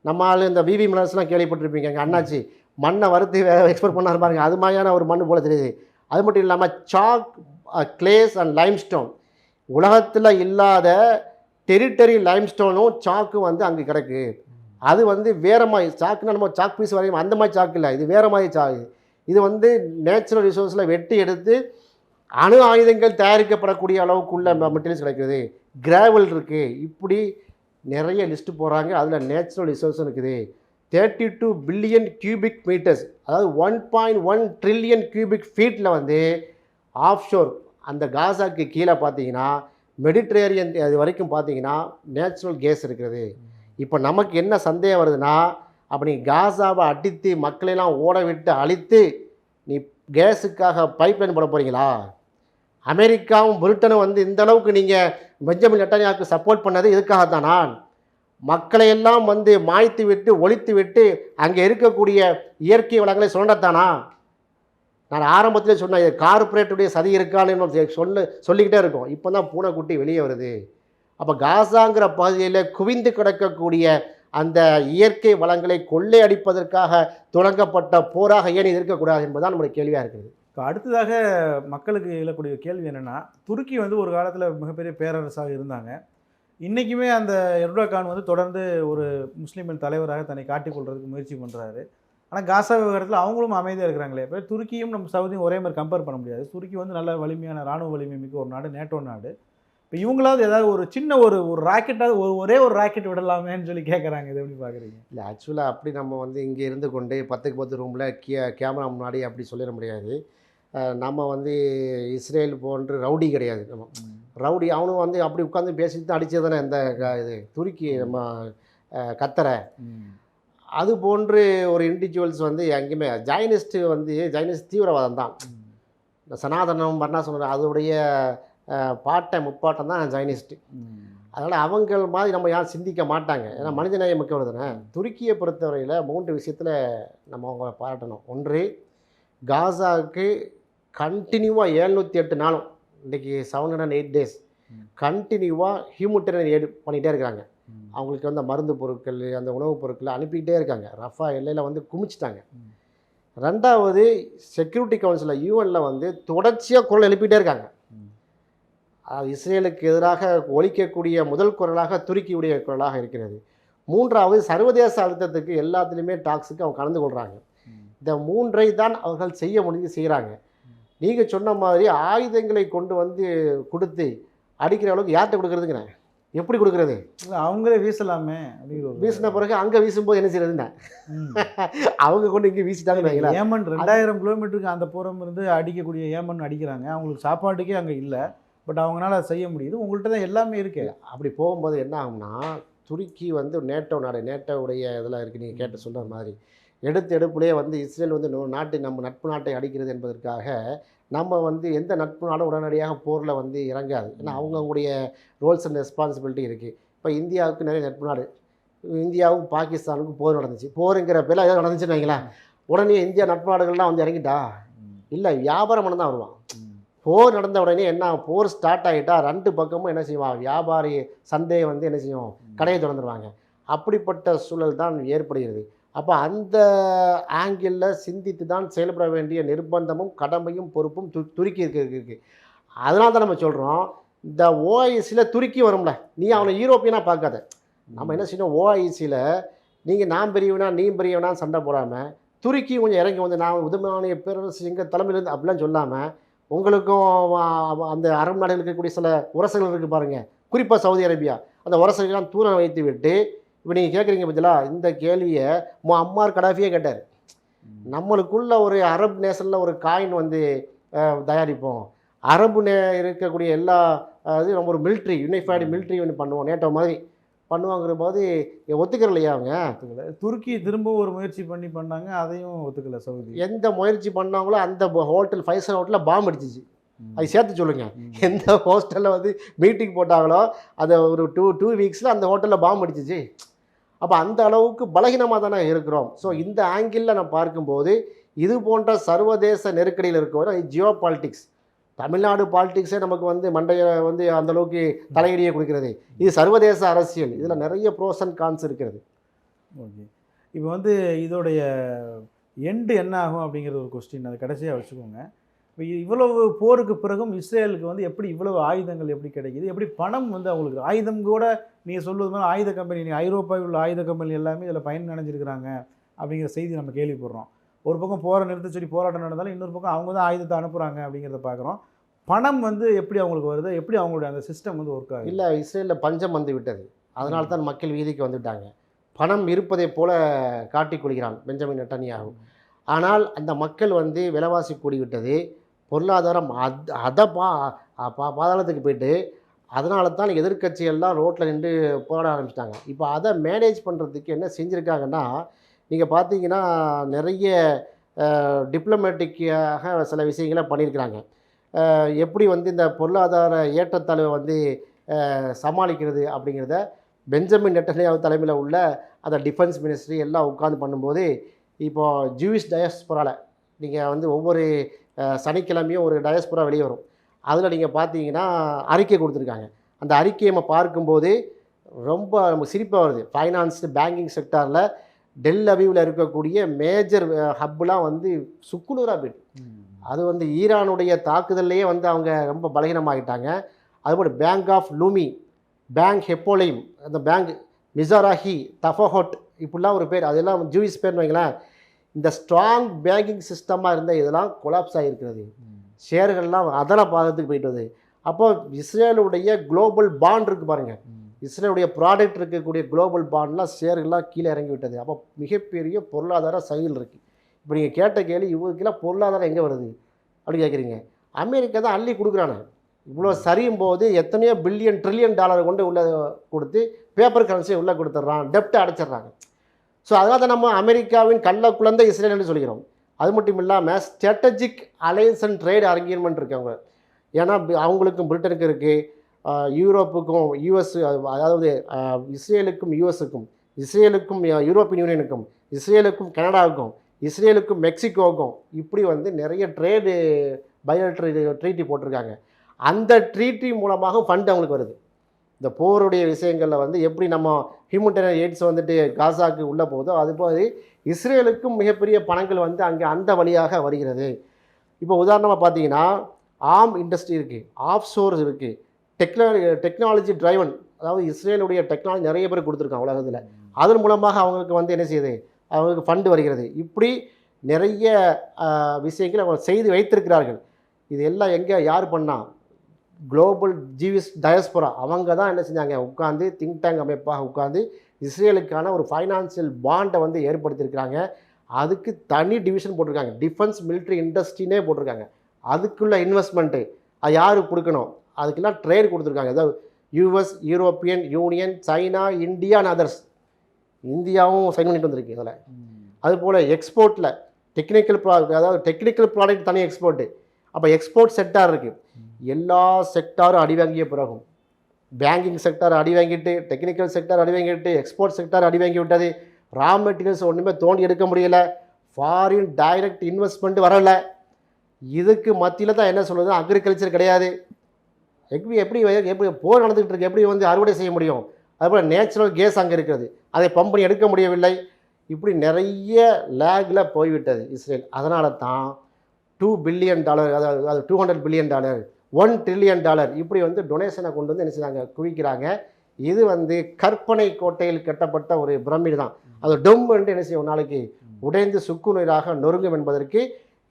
நம்மளால் இந்த விவி மினரல்ஸ்லாம் கேள்விப்பட்டிருப்பீங்க, எங்கள் அண்ணாச்சி மண்ணை வறுத்து எக்ஸ்போர்ட் பண்ணாரு பாருங்க, அது மாதிரியான ஒரு மண் போல தெரியுது. அது மட்டும் இல்லாமல் சாக், கிளேஸ் அண்ட் லைம்ஸ்டோன், உலகத்தில் இல்லாத டெரிட்டரி லைம்ஸ்டோனும் சாக்கும் வந்து அங்கே கிடக்கு. அது வந்து வேறு மாதிரி சாக்குன்னா நம்ம சாக் பீஸ் வரையும் அந்த மாதிரி சாக்கு இல்லை, இது வேறு மாதிரி சாக்கு. இது வந்து நேச்சுரல் ரிசோர்ஸில் வெட்டி எடுத்து அணு ஆயுதங்கள் தயாரிக்கப்படக்கூடிய அளவுக்குள்ள மெட்டீரியல்ஸ் கிடைக்குது. கிராவல் இருக்குது, இப்படி நிறைய லிஸ்ட்டு போகிறாங்க. அதில் நேச்சுரல் ரிசோர்ஸும் இருக்குது. 32 பில்லியன் கியூபிக் மீட்டர்ஸ், அதாவது 1.1 ட்ரில்லியன் கியூபிக் ஃபீட்டில் வந்து ஆஃப்ஷோர் அந்த காசாக்கு கீழே பார்த்தீங்கன்னா மெடிட்ரேனியன் அது வரைக்கும் பார்த்தீங்கன்னா நேச்சுரல் கேஸ் இருக்கிறது. இப்போ நமக்கு என்ன சந்தேகம் வருதுன்னா, அப்போ நீ காசாவை அடித்து மக்களெல்லாம் ஓட விட்டு அழித்து நீ கேஸுக்காக பைப்லைன் போட போகிறீங்களா? அமெரிக்காவும் பிரிட்டனும் வந்து இந்த அளவுக்கு நீங்கள் பெஞ்சமின் நெட்டன்யாவுக்கு சப்போர்ட் பண்ணது இதுக்காகத்தானா? மக்களையெல்லாம் வந்து மாய்த்து விட்டு ஒழித்து விட்டு அங்கே இருக்கக்கூடிய இயற்கை வளங்களை சுரண்டத்தானா? நான் ஆரம்பத்தில் சொன்னேன், கார்பரேட்டுடைய சதி இருக்கான்னு சொல்லிக்கிட்டே இருக்கோம். இப்போ தான் பூனைக்குட்டி வெளியே வருது. அப்போ காசாங்கிற பகுதியில் குவிந்து கிடக்கக்கூடிய அந்த இயற்கை வளங்களை கொள்ளையடிப்பதற்காக தொடங்கப்பட்ட போராக ஏன் இது இருக்கக்கூடாது என்பதுதான் நம்முடைய கேள்வியாக இருக்குது. இப்போ அடுத்ததாக மக்களுக்கு எழக்கூடிய கேள்வி என்னென்னா, துருக்கி வந்து ஒரு காலத்தில் மிகப்பெரிய பேரரசாக இருந்தாங்க. இன்றைக்குமே அந்த எர்டோகான் வந்து தொடர்ந்து ஒரு முஸ்லீமின் தலைவராக தன்னை காட்டிக்கொள்றதுக்கு முயற்சி பண்ணுறாரு. ஆனால் காசா விவகாரத்தில் அவங்களும் அமைதியாக இருக்கிறாங்களே. இப்போ துருக்கியும் நம்ம சவுதியும் ஒரே மாதிரி கம்பேர் பண்ண முடியாது. துருக்கி வந்து நல்ல வலிமையான இராணுவ வலிமை மிக்க ஒரு நாடு, நேட்டோ நாடு. இப்போ இவங்களாவது ஏதாவது ஒரு சின்ன ஒரு ராக்கெட்டாவது ஒரே ஒரு ராக்கெட் விடலாமேன்னு சொல்லி கேட்குறாங்க. இது எப்படி பார்க்குறீங்க? இல்லை, ஆக்சுவலாக அப்படி நம்ம வந்து இங்கே இருந்து கொண்டு 10க்கு 10 ரூமில் கேமரா முன்னாடி அப்படி சொல்லிட முடியாது. நம்ம வந்து இஸ்ரேல் போன்று ரவுடி கிடையாது. நம்ம ரவுடி அவனும் வந்து அப்படி உட்காந்து பேசிட்டு தான் அடித்தது தானே இந்த இது துருக்கி நம்ம கத்தரை. அது போன்று ஒரு இண்டிவிஜுவல்ஸ் வந்து எங்கேயுமே ஜைனிஸ்ட் தீவிரவாதம் தான். இந்த சனாதனம் வர்ணா சொன்ன அதோடைய முப்பாட்டம் தான் ஜைனிஸ்ட்டு. அதனால் அவங்கள் மாதிரி நம்ம யாரும் சிந்திக்க மாட்டாங்க. ஏன்னா மனிதநேயம் மிக்கவர் தானே. துருக்கியை பொறுத்தவரையில் 3 விஷயத்தில் நம்ம அவங்கள பாராட்டணும். ஒன்று, காசாவுக்கு கண்டினியூவாக 708 நாளும், இன்றைக்கி 708 days கண்டினியூவாக ஹியூமனிட்டேரியன் எய்டு பண்ணிகிட்டே இருக்காங்க. அவங்களுக்கு வந்து மருந்து பொருட்கள், அந்த உணவுப் பொருட்கள் அனுப்பிக்கிட்டே இருக்காங்க. ரஃபா எல்லையில் வந்து குமிச்சிட்டாங்க. 2வது, செக்யூரிட்டி கவுன்சிலில் யூஎனில் வந்து தொடர்ச்சியாக குரல் எழுப்பிகிட்டே இருக்காங்க. இஸ்ரேலுக்கு எதிராக ஒலிக்கக்கூடிய முதல் குரலாக துருக்கியுடைய குரலாக இருக்கிறது. 3வது, சர்வதேச அழுத்தத்துக்கு எல்லாத்துலேயுமே டாக்ஸுக்கு அவங்க கலந்து கொள்கிறாங்க. இந்த 3ஐ தான் அவர்கள் செய்ய முடிஞ்சு செய்கிறாங்க. நீங்கள் சொன்ன மாதிரி ஆயுதங்களை கொண்டு வந்து கொடுத்து அடிக்கிற அளவுக்கு யார்கிட்ட கொடுக்குறதுங்கண்ணே? எப்படி கொடுக்குறது? இல்லை, அவங்களே வீசலாமே. வீசின பிறகு அங்கே வீசும்போது என்ன செய்யறதுண்ணே? அவங்க கொண்டு இங்கே வீசிட்டாங்க. ஏமன் 2000 கிலோமீட்டருக்கு அந்த புறம் இருந்து அடிக்கக்கூடிய ஏமன் அடிக்கிறாங்க. அவங்களுக்கு சாப்பாட்டுக்கே அங்கே இல்லை. பட் அவங்களால அதை செய்ய முடியுது. உங்கள்கிட்ட தான் எல்லாமே இருக்கு. அப்படி போகும்போது என்ன ஆகும்னா, துருக்கி வந்து நேட்டோ நாடு, நேட்டோவுடைய இதெல்லாம் இருக்குது. நீங்கள் கேட்ட சொல்கிற மாதிரி எடுப்புலேயே வந்து இஸ்ரேல் வந்து நம்ம நட்பு நாட்டை அடிக்கிறது என்பதற்காக நம்ம வந்து எந்த நட்பு நாடும் உடனடியாக போரில் வந்து இறங்காது. ஏன்னா அவங்களுடைய ரோல்ஸ் அண்ட் ரெஸ்பான்சிபிலிட்டி இருக்குது. இப்போ இந்தியாவுக்கு நிறைய நட்பு நாடு, இந்தியாவுக்கும் பாகிஸ்தானுக்கும் போர் நடந்துச்சு. போருங்கிற பேரில் ஏதாவது நடந்துச்சுன்னு வைங்களேன், உடனே இந்தியா நட்பு நாடுகள்லாம் வந்து இறங்கிட்டா? இல்லை, வியாபாரம் பண்ண தான் வருவான். போர் நடந்த உடனே என்ன, போர் ஸ்டார்ட் ஆகிட்டா 2 பக்கமும் என்ன செய்வான், வியாபாரி சந்தையை வந்து என்ன செய்யும், கடையை திறந்துடுவாங்க. அப்படிப்பட்ட சூழல் தான் ஏற்படுகிறது. அப்போ அந்த ஆங்கிளில் சிந்தித்து தான் செயல்பட வேண்டிய நிர்பந்தமும் கடமையும் பொறுப்பும் துருக்கி இருக்குது. அதனால தான் நம்ம சொல்கிறோம், இந்த ஓஐசியில் துருக்கி வரும்ல, நீ அவனை யூரோப்பியனாக பார்க்காத. நம்ம என்ன செய்யணும், ஓஐசியில் நீங்கள் நான் பெரியவனா நீ பெரியவனா சண்டை போடாமல், துருக்கி கொஞ்சம் இறங்கி வந்து நான் உதுமானிய பேரரசு எங்கள் தலைமையிலேருந்து அப்படிலாம் சொல்லாமல், உங்களுக்கும் அந்த அரபு நாடுகள் இருக்கக்கூடிய சில உரசல்கள் இருக்குது பாருங்கள், குறிப்பாக சவுதி அரேபியா, அந்த உரசல்கள்லாம் தூரம் வைத்து விட்டு, இப்போ நீங்கள் கேட்குறீங்க பத்திலா, இந்த கேள்வியை அம்மார் கடாஃபியே கேட்டார். நம்மளுக்குள்ள ஒரு அரபு நேஷனில் ஒரு காயின் வந்து தயாரிப்போம், அரபு இருக்கக்கூடிய எல்லா இது நம்ம ஒரு மிலிட்ரி யூனிஃபைடு மிலிட்ரி ஒன்று பண்ணுவோம், நேட்டோ மாதிரி பண்ணுவாங்கிற போது ஒத்துக்கிற இல்லையா? அவங்க ஒத்துக்கல. துருக்கி திரும்ப ஒரு முயற்சி பண்ணாங்க, அதையும் ஒத்துக்கல சவுதி. எந்த முயற்சி பண்ணாங்களோ அந்த ஹோட்டல் 5 ஸ்டார் ஹோட்டலில் பாம்பு அடிச்சிச்சு. அது சேர்த்து சொல்லுங்கள், எந்த ஹோஸ்டலில் வந்து மீட்டிங் போட்டாங்களோ அதை ஒரு டூ வீக்ஸில் அந்த ஹோட்டலில் பாம்பு அடிச்சிச்சு. அப்போ அந்த அளவுக்கு பலகீனமாக தானே இருக்கிறோம். ஸோ இந்த ஆங்கிளில் நான் பார்க்கும்போது இது போன்ற சர்வதேச நெருக்கடியில் இருக்கிற ஜியோ பாலிட்டிக்ஸ், தமிழ்நாடு பாலிட்டிக்ஸே நமக்கு வந்து மண்டையை வந்து அந்தளவுக்கு தலையடியை கொடுக்கிறது. இது சர்வதேச அரசியல், இதில் நிறைய ப்ரோஸ் அண்ட் கான்ஸ் இருக்கிறது. ஓகே, இப்போ வந்து இதோடைய எண்டு என்ன ஆகும் அப்படிங்கிற ஒரு கொஸ்டின் அது கடைசியாக வச்சுக்கோங்க. இப்போ இவ்வளவு போருக்கு பிறகும் இஸ்ரேலுக்கு வந்து எப்படி இவ்வளவு ஆயுதங்கள் எப்படி கிடைக்கிது, எப்படி பணம் வந்து அவங்களுக்கு ஆயுதம் கூட நீங்கள் சொல்வது மாதிரி ஆயுத கம்பெனி, ஐரோப்பாவில் உள்ள ஆயுத கம்பெனி எல்லாமே இதில் பயன் அடைஞ்சிருக்கிறாங்க அப்படிங்கிற செய்தி நம்ம கேள்விப்படுறோம். ஒரு பக்கம் போரை நிறுத்த சொல்லி போராட்டம் நடந்தாலும் இன்னொரு பக்கம் அவங்க தான் ஆயுதத்தை அனுப்புகிறாங்க அப்படிங்கிறத பார்க்குறோம். பணம் வந்து எப்படி அவங்களுக்கு வருது, எப்படி அவங்களுடைய அந்த சிஸ்டம் வந்து ஒர்க் ஆகுது? இல்லை, இஸ்ரேலில் பஞ்சம் வந்து விட்டது, அதனால தான் மக்கள் வீதிக்கு வந்துவிட்டாங்க. பணம் இருப்பதை போல காட்டிக் கொள்கிறான் பெஞ்சமின் நெட்டன்யாஹு. ஆனால் அந்த மக்கள் வந்து விலைவாசி கூடிவிட்டது, பொருளாதாரம் பாதாளத்துக்கு போயிட்டு, அதனால தான் எதிர்க்கட்சிகள்லாம் ரோட்டில் நின்று போராட ஆரம்பிச்சிட்டாங்க. இப்போ அதை மேனேஜ் பண்ணுறதுக்கு என்ன செஞ்சுருக்காங்கன்னா, நீங்கள் பார்த்தீங்கன்னா நிறைய டிப்ளமேட்டிக்காக சில விஷயங்களை பண்ணியிருக்கிறாங்க. எப்படி வந்து இந்த பொருளாதார ஏற்றத்தாழ்வை வந்து சமாளிக்கிறது அப்படிங்கிறத பெஞ்சமின் நெட்டன்யாஹு தலைமையில் உள்ள அந்த டிஃபென்ஸ் மினிஸ்ட்ரி எல்லாம் உட்காந்து பண்ணும்போது, இப்போது ஜூயிஷ் டயஸ்பொராவில் நீங்கள் வந்து ஒவ்வொரு சனிக்கிழமையும் ஒரு டயஸ்பொரா வெளியே வரும். அதில் நீங்கள் பார்த்தீங்கன்னா அறிக்கை கொடுத்துருக்காங்க. அந்த அறிக்கையை நம்ம பார்க்கும்போது ரொம்ப நமக்கு சிரிப்பாக வருது. ஃபைனான்ஸ் பேங்கிங் செக்டாரில் டெல் அவீவில் இருக்கக்கூடிய மேஜர் ஹப்லாம் வந்து சுக்குநூறாக போயிட்டு, அது வந்து ஈரானுடைய தாக்குதல்லையே வந்து அவங்க ரொம்ப பலகீனமாகிட்டாங்க. அதுபோல் பேங்க் ஆஃப் லூமி, பேங்க் ஹெப்போலைம், அந்த பேங்க் மிசாராஹி, தஃபஹோட், இப்படிலாம் ஒரு பேர், அதெல்லாம் ஜூயிஸ் பேர்னு வைங்களேன். இந்த ஸ்ட்ராங் பேங்கிங் சிஸ்டமாக இருந்த இதெல்லாம் கொலாப்ஸ் ஆகிருக்கிறது. ஷேர்கள்லாம் அதெல்லாம் பாகத்துக்கு போயிட்டு வருது. அப்போது இஸ்ரேலுடைய குளோபல் பாண்ட் இருக்குது பாருங்கள், இஸ்ரேலுடைய ப்ராடக்ட் இருக்கக்கூடிய குளோபல் பாண்ட்லாம் ஷேர்கள்லாம் கீழே இறங்கி விட்டது. அப்போ மிகப்பெரிய பொருளாதார சரிவில் இருக்குது. இப்போ நீங்கள் கேட்ட கேள்வி, இவருக்கெல்லாம் பொருளாதாரம் எங்கே வருது அப்படின்னு கேட்குறீங்க. அமெரிக்கா தான் அள்ளி கொடுக்குறானே. இவ்வளோ சரியும் போது எத்தனையோ பில்லியன் ட்ரில்லியன் டாலர் கொண்டு உள்ளே கொடுத்து பேப்பர் கரன்சியை உள்ளே கொடுத்துட்றான், டெப்ட்டை அடைச்சிட்றாங்க. ஸோ அதனால தான் நம்ம அமெரிக்காவின் கள்ள குழந்தை இஸ்ரேல் என்று சொல்கிறோம். அது மட்டும் இல்லாமல் strategic alliance and trade agreement இருக்காங்க. ஏன்னா அவங்களுக்கும் பிரிட்டனுக்கு இருக்குது, யூரோப்புக்கும் யூஎஸ், அதாவது இஸ்ரேலுக்கும் யூஎஸுக்கும், இஸ்ரேலுக்கும் யூரோப்பியன் யூனியனுக்கும், இஸ்ரேலுக்கும் கனடாவுக்கும், இஸ்ரேலுக்கும் மெக்சிகோவுக்கும், இப்படி வந்து நிறைய ட்ரேடு ட்ரீட்டி போட்டிருக்காங்க. அந்த ட்ரீட்டி மூலமாக ஃபண்ட் அவங்களுக்கு வருது. இந்த போருடைய விஷயங்களில் வந்து எப்படி நம்ம ஹியூமனிட்டேரியன் எய்ட்ஸ் வந்துட்டு காசாவுக்கு உள்ளே போகுதோ அதுபோது இஸ்ரேலுக்கும் மிகப்பெரிய பணங்கள் வந்து அங்கே அந்த வழியாக வருகிறது. இப்போ உதாரணமாக பார்த்தீங்கன்னா ஆர்ம் இண்டஸ்ட்ரி இருக்குது, ஆஃப் சோர்ஸ் இருக்குது, டெக்னாலஜி டிரைவன், அதாவது இஸ்ரேலுடைய டெக்னாலஜி நிறைய பேர் கொடுத்துருக்காங்க உலகத்தில். அதன் மூலமாக அவங்களுக்கு வந்து என்ன செய்யுது, அவங்களுக்கு ஃபண்டு வருகிறது. இப்படி நிறைய விஷயங்கள் அவங்க செய்து வைத்திருக்கிறார்கள். இது எல்லாம் எங்கே யார் பண்ணால், குளோபல் ஜீவிஸ் டயஸ்போரா அவங்க தான் என்ன செஞ்சாங்க, உட்காந்து திங்க் டேங்க் அமைப்பாக உட்காந்து இஸ்ரேலுக்கான ஒரு ஃபைனான்சியல் பாண்டை வந்து ஏற்படுத்தியிருக்கிறாங்க. அதுக்கு தனி டிவிஷன் போட்டிருக்காங்க, டிஃபென்ஸ் மிலிட்ரி இண்டஸ்ட்ரினே போட்டிருக்காங்க. அதுக்குள்ள இன்வெஸ்ட்மெண்ட்டு அது யாருக்கு கொடுக்கணும், அதுக்கெல்லாம் ட்ரேட் கொடுத்துருக்காங்க. அதாவது US, European union, China, India and others, இந்தியாவும் சைன் பண்ணிட்டு வந்திருக்கு இதில். அதுபோல் எக்ஸ்போர்ட்டில் டெக்னிக்கல் ப்ராடக்ட், அதாவது டெக்னிக்கல் ப்ராடக்ட் தனி எக்ஸ்போர்ட்டு. அப்போ எக்ஸ்போர்ட் செக்டார் இருக்குது. எல்லா செக்டாரும் அடி வாங்கிய பிறகும் பேங்கிங் செக்டார் அடி வாங்கிட்டு, டெக்னிக்கல் செக்டார் அடி வாங்கிட்டு, எக்ஸ்போர்ட் செக்டார் அடி வாங்கி விட்டது. ரா மெட்டீரியல்ஸ் ஒன்றுமே தோண்டி எடுக்க முடியலை, ஃபாரின் டைரக்ட் இன்வெஸ்ட்மெண்ட் வரலை. இதுக்கு மத்தியில் தான் என்ன சொல்லுது, அக்ரிகல்ச்சர் கிடையாது. எப்படி எப்படி எப்படி போர் நடந்துகிட்டு இருக்கு, எப்படி வந்து அறுவடை செய்ய முடியும்? அதுபோல் நேச்சுரல் கேஸ் அங்கே இருக்கிறது, அதை பம்ப் பண்ணி எடுக்க முடியவில்லை. இப்படி நிறைய லேகில் போய்விட்டது இஸ்ரேல். அதனால தான் $2 பில்லியன், அதாவது $200 பில்லியன், $1 ட்ரில்லியன் இப்படி வந்து டொனேஷனை கொண்டு வந்து என்ன செய்றாங்க, குவிக்கிறாங்க. இது வந்து கற்பனை கோட்டையில் கட்டப்பட்ட ஒரு பிரமிடு தான். அது டொம் என்று என்ன செய்யும், நாளைக்கு உடைந்து சுக்குநீராக நொறுங்கும் என்பதற்கு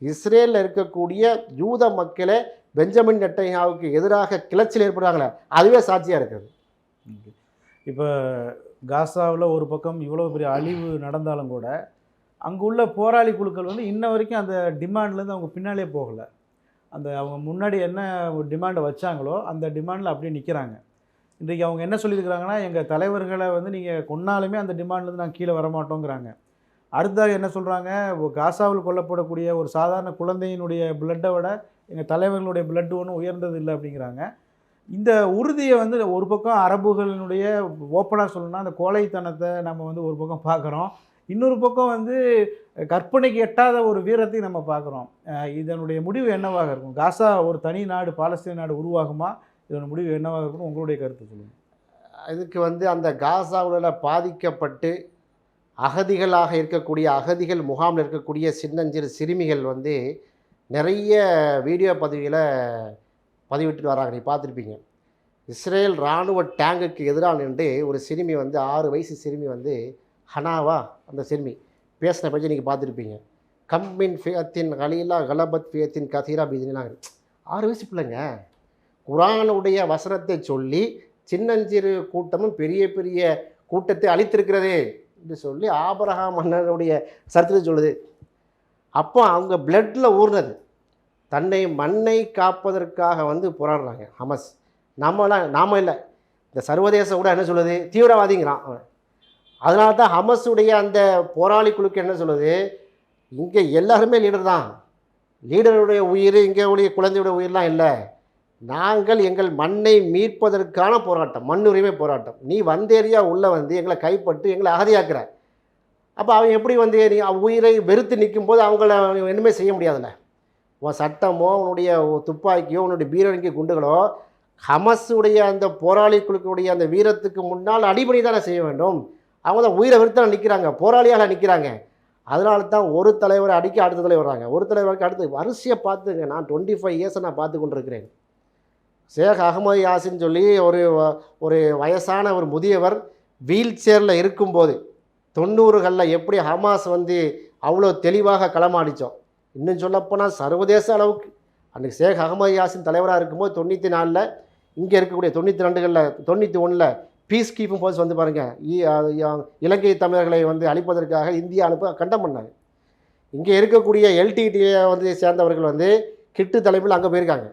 இஸ்ரேலில் இருக்கக்கூடிய யூத மக்களே பெஞ்சமின் நெட்டன்யாவுக்கு எதிராக கிளர்ச்சியில் ஏற்படுறாங்களே, அதுவே சாட்சியாக இருக்குது. இப்போ காசாவில் ஒரு பக்கம் இவ்வளோ பெரிய அழிவு நடந்தாலும் கூட அங்கே உள்ள போராளி குழுக்கள் வந்து இன்ன வரைக்கும் அந்த டிமாண்ட்லேருந்து அவங்க பின்னாலே போகலை. அந்த அவங்க முன்னாடி என்ன டிமாண்டை வச்சாங்களோ அந்த டிமாண்டில் அப்படியே நிற்கிறாங்க. இன்றைக்கி அவங்க என்ன சொல்லியிருக்கிறாங்கன்னா, எங்கள் தலைவர்களை வந்து நீங்கள் கொன்னாலுமே அந்த டிமாண்ட்லேருந்து நாங்கள் கீழே வரமாட்டோங்கிறாங்க. அடுத்ததாக என்ன சொல்கிறாங்க, காசாவில் கொல்லப்படக்கூடிய ஒரு சாதாரண குழந்தையினுடைய பிளட்டை விட எங்கள் தலைவர்களுடைய பிளட்டு ஒன்றும் உயர்ந்தது இல்லை அப்படிங்கிறாங்க. இந்த உறுதியை வந்து ஒரு பக்கம் அரபுகளினுடைய ஓப்பனாக சொல்லணும்னா அந்த கோழைத்தனத்தை நம்ம வந்து ஒரு பக்கம் பார்க்குறோம், இன்னொரு பக்கம் வந்து கற்பனைக்கு எட்டாத ஒரு வீரத்தை நம்ம பார்க்குறோம். இதனுடைய முடிவு என்னவாக இருக்கும்? காசா ஒரு தனி நாடு, பாலஸ்தீன நாடு உருவாகுமா? இதோட முடிவு என்னவாக இருக்கும்? உங்களுடைய கருத்து சொல்லுங்கள். இதுக்கு வந்து அந்த காசாவில் பாதிக்கப்பட்டு அகதிகளாக இருக்கக்கூடிய, அகதிகள் முகாமில் இருக்கக்கூடிய சின்னஞ்சிறு சிறுமிகள் வந்து நிறைய வீடியோ பதிவிட்டு வராங்க. நீ பார்த்துருப்பீங்க. இஸ்ரேல் இராணுவ டேங்குக்கு எதிராக நின்று ஒரு சிறுமி வந்து 6 வயசு சிறுமி வந்து ஹனாவா அந்த சிறுமி பேசின பற்றி நீங்கள் பார்த்துருப்பீங்க. கம்பின் ஃபியத்தின் கலீலா கலபத் ஃபியத்தின் கதீரா பிதினாங்க. 6 வயசு பிள்ளைங்க குரானுடைய வசனத்தை சொல்லி சின்னஞ்சிறு கூட்டமும் பெரிய பெரிய கூட்டத்தை அழித்திருக்கிறதே என்று சொல்லி ஆபிரகாம் மன்னனுடைய சரித்திரத்தை சொல்லுது. அப்போ அவங்க பிளட்டில் ஊர்னது, தன்னை மண்ணை காப்பதற்காக வந்து போராடுறாங்க ஹமஸ். நாம இல்லை, இந்த சர்வதேச கூட என்ன சொல்லுது, தீவிரவாதிங்கிறான் அவன். அதனால தான் ஹமஸுடைய அந்த போராளி குழுக்கு என்ன சொல்லுது, இங்கே எல்லாருமே லீடர் தான், லீடருடைய உயிர், இங்கே உடைய குழந்தையுடைய உயிரெலாம் இல்லை, நாங்கள் எங்கள் மண்ணை மீட்பதற்கான போராட்டம், மண் உரிமை போராட்டம். நீ வந்தேரியா உள்ளே வந்து எங்களை கைப்பட்டு எங்களை அகதியாக்குற. அப்போ அவன் எப்படி வந்து நீ உயிரை வெறுத்து நிற்கும் போது அவங்கள ஒன்றுமே செய்ய முடியாதுல்ல. உன் சட்டமோ உன்னுடைய துப்பாக்கியோ உன்னுடைய பீரங்கி குண்டுகளோ ஹமஸுடைய அந்த போராளி குழுக்களுடைய அந்த வீரத்துக்கு முன்னால் அடிபணி தானே செய்ய வேண்டும். அவங்க தான் உயிரை விருத்தான நிற்கிறாங்க, போராளியாக நிற்கிறாங்க. அதனால தான் ஒரு தலைவரை அடிக்க அடுத்த தலைவர் வர்றாங்க, ஒரு தலைவருக்கு அடுத்து வரிசையை பார்த்துங்க. நான் 25 இயர்ஸை நான் பார்த்து கொண்டிருக்கிறேன். ஷேக் அகமது யாசின் சொல்லி ஒரு வயசான ஒரு முதியவர் வீல் சேரில் இருக்கும்போது 90களில் எப்படி ஹமாஸ் வந்து அவ்வளோ தெளிவாக களமாடித்தோம். இன்னும் சொல்லப்போனால் சர்வதேச அளவுக்கு அன்றைக்கி ஷேக் அகமது யாசின் தலைவராக இருக்கும்போது 94ல் இங்கே இருக்கக்கூடிய 92களில் 91ல் பீஸ் கீப்பிங் ஃபோர்ஸ் வந்து பாருங்கள், இலங்கை தமிழர்களை வந்து அழிப்பதற்காக இந்தியா அனுப்ப கண்டம் பண்ணாங்க. இங்கே இருக்கக்கூடிய எல்டிடியை வந்து சேர்ந்தவர்கள் வந்து கிட்டு தலைப்பில் அங்கே போயிருக்காங்க.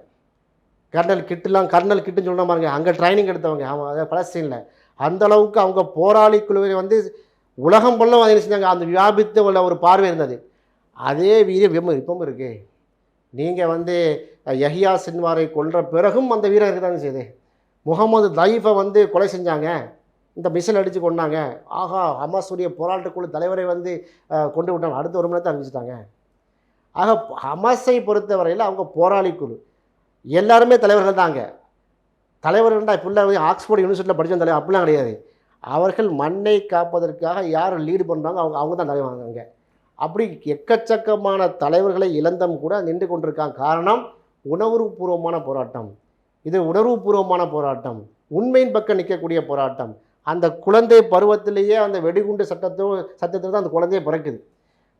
கர்னல் கிட்டுன்னு சொல்ல பாருங்க, அங்கே ட்ரைனிங் எடுத்தவங்க அவங்க பலஸ்தீனில். அந்த அளவுக்கு அவங்க போராளி குழுவை வந்து உலகம் ஃபுல்லும் வந்து செஞ்சாங்க. அந்த வியாபித்து உள்ள ஒரு பார்வை இருந்தது. அதே வீரம் இப்பவும் இருக்குது. நீங்கள் வந்து யஹ்யா சின்வாரை கொல்ற பிறகும் அந்த வீரம் இருக்குதாங்க செய்யுது. முகமது தைஃபை வந்து கொலை செஞ்சாங்க, இந்த மிசில் அடித்து கொண்டாங்க. ஆகா, ஹமாஸுடைய போராட்ட குழு தலைவரை வந்து கொண்டு விட்டாங்க. அடுத்த 1 மணி நேரத்தை அறிவிச்சிட்டாங்க. ஆக ஹமாஸை பொறுத்தவரையில் அவங்க போராளி குழு எல்லாருமே தலைவர்கள் தாங்க. தலைவர்கள்டா இப்படிலாம் ஆக்ஸ்போர்ட் யூனிவர்சிட்டியில் படித்த தலைவர் அப்படிலாம் கிடையாது. அவர்கள் மண்ணை காப்பதற்காக யார் லீடு பண்ணுறாங்க அவங்க தான் தலைவாங்க. அப்படி எக்கச்சக்கமான தலைவர்களை இழந்தும் கூட நின்று கொண்டிருக்காங்க. காரணம் உணர்வுபூர்வமான போராட்டம். இது உணர்வுபூர்வமான போராட்டம், உண்மையின் பக்கம் நிற்கக்கூடிய போராட்டம். அந்த குழந்தை பருவத்திலேயே அந்த வெடிகுண்டு சத்தத்தில் தான் அந்த குழந்தையை பிறக்குது.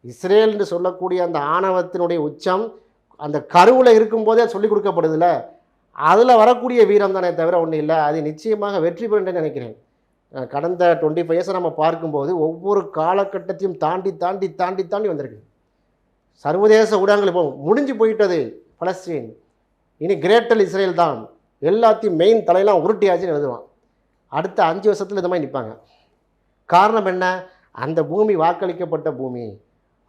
இஸ்ரேல் என்று சொல்லக்கூடிய அந்த ஆணவத்தினுடைய உச்சம் அந்த கருவில் இருக்கும்போதே சொல்லிக் கொடுக்கப்படுதில்ல, அதில் வரக்கூடிய வீரம் தானே தவிர ஒன்றும் இல்லை. அது நிச்சயமாக வெற்றி பெறும் நினைக்கிறேன். கடந்த 25 இயர்ஸை நம்ம பார்க்கும்போது ஒவ்வொரு காலகட்டத்தையும் தாண்டி தாண்டி தாண்டி தாண்டி வந்திருக்கு. சர்வதேச ஊடகங்கள் இப்போ முடிஞ்சு போயிட்டது பலஸ்தீன், இனி கிரேட்டல் இஸ்ரேல் தான், எல்லாத்தையும் மெயின் தலையெல்லாம் உருட்டியாச்சுன்னு எழுதுவான். அடுத்த 5 வருஷத்தில் இந்த மாதிரி நிற்பாங்க. காரணம் என்ன? அந்த பூமி வாக்களிக்கப்பட்ட பூமி,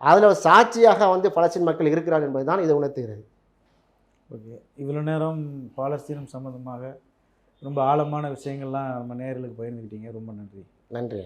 அதில் சாட்சியாக வந்து பலஸ்தீன் மக்கள் இருக்கிறார் என்பது தான் இதை உணர்த்துகிறது. ஓகே, இவ்வளோ நேரம் பாலஸ்தீனம் சம்மந்தமாக ரொம்ப ஆழமான விஷயங்கள்லாம் நம்ம நேயர்களுக்கு பகிர்ந்துக்கிட்டீங்க. ரொம்ப நன்றி. நன்றி.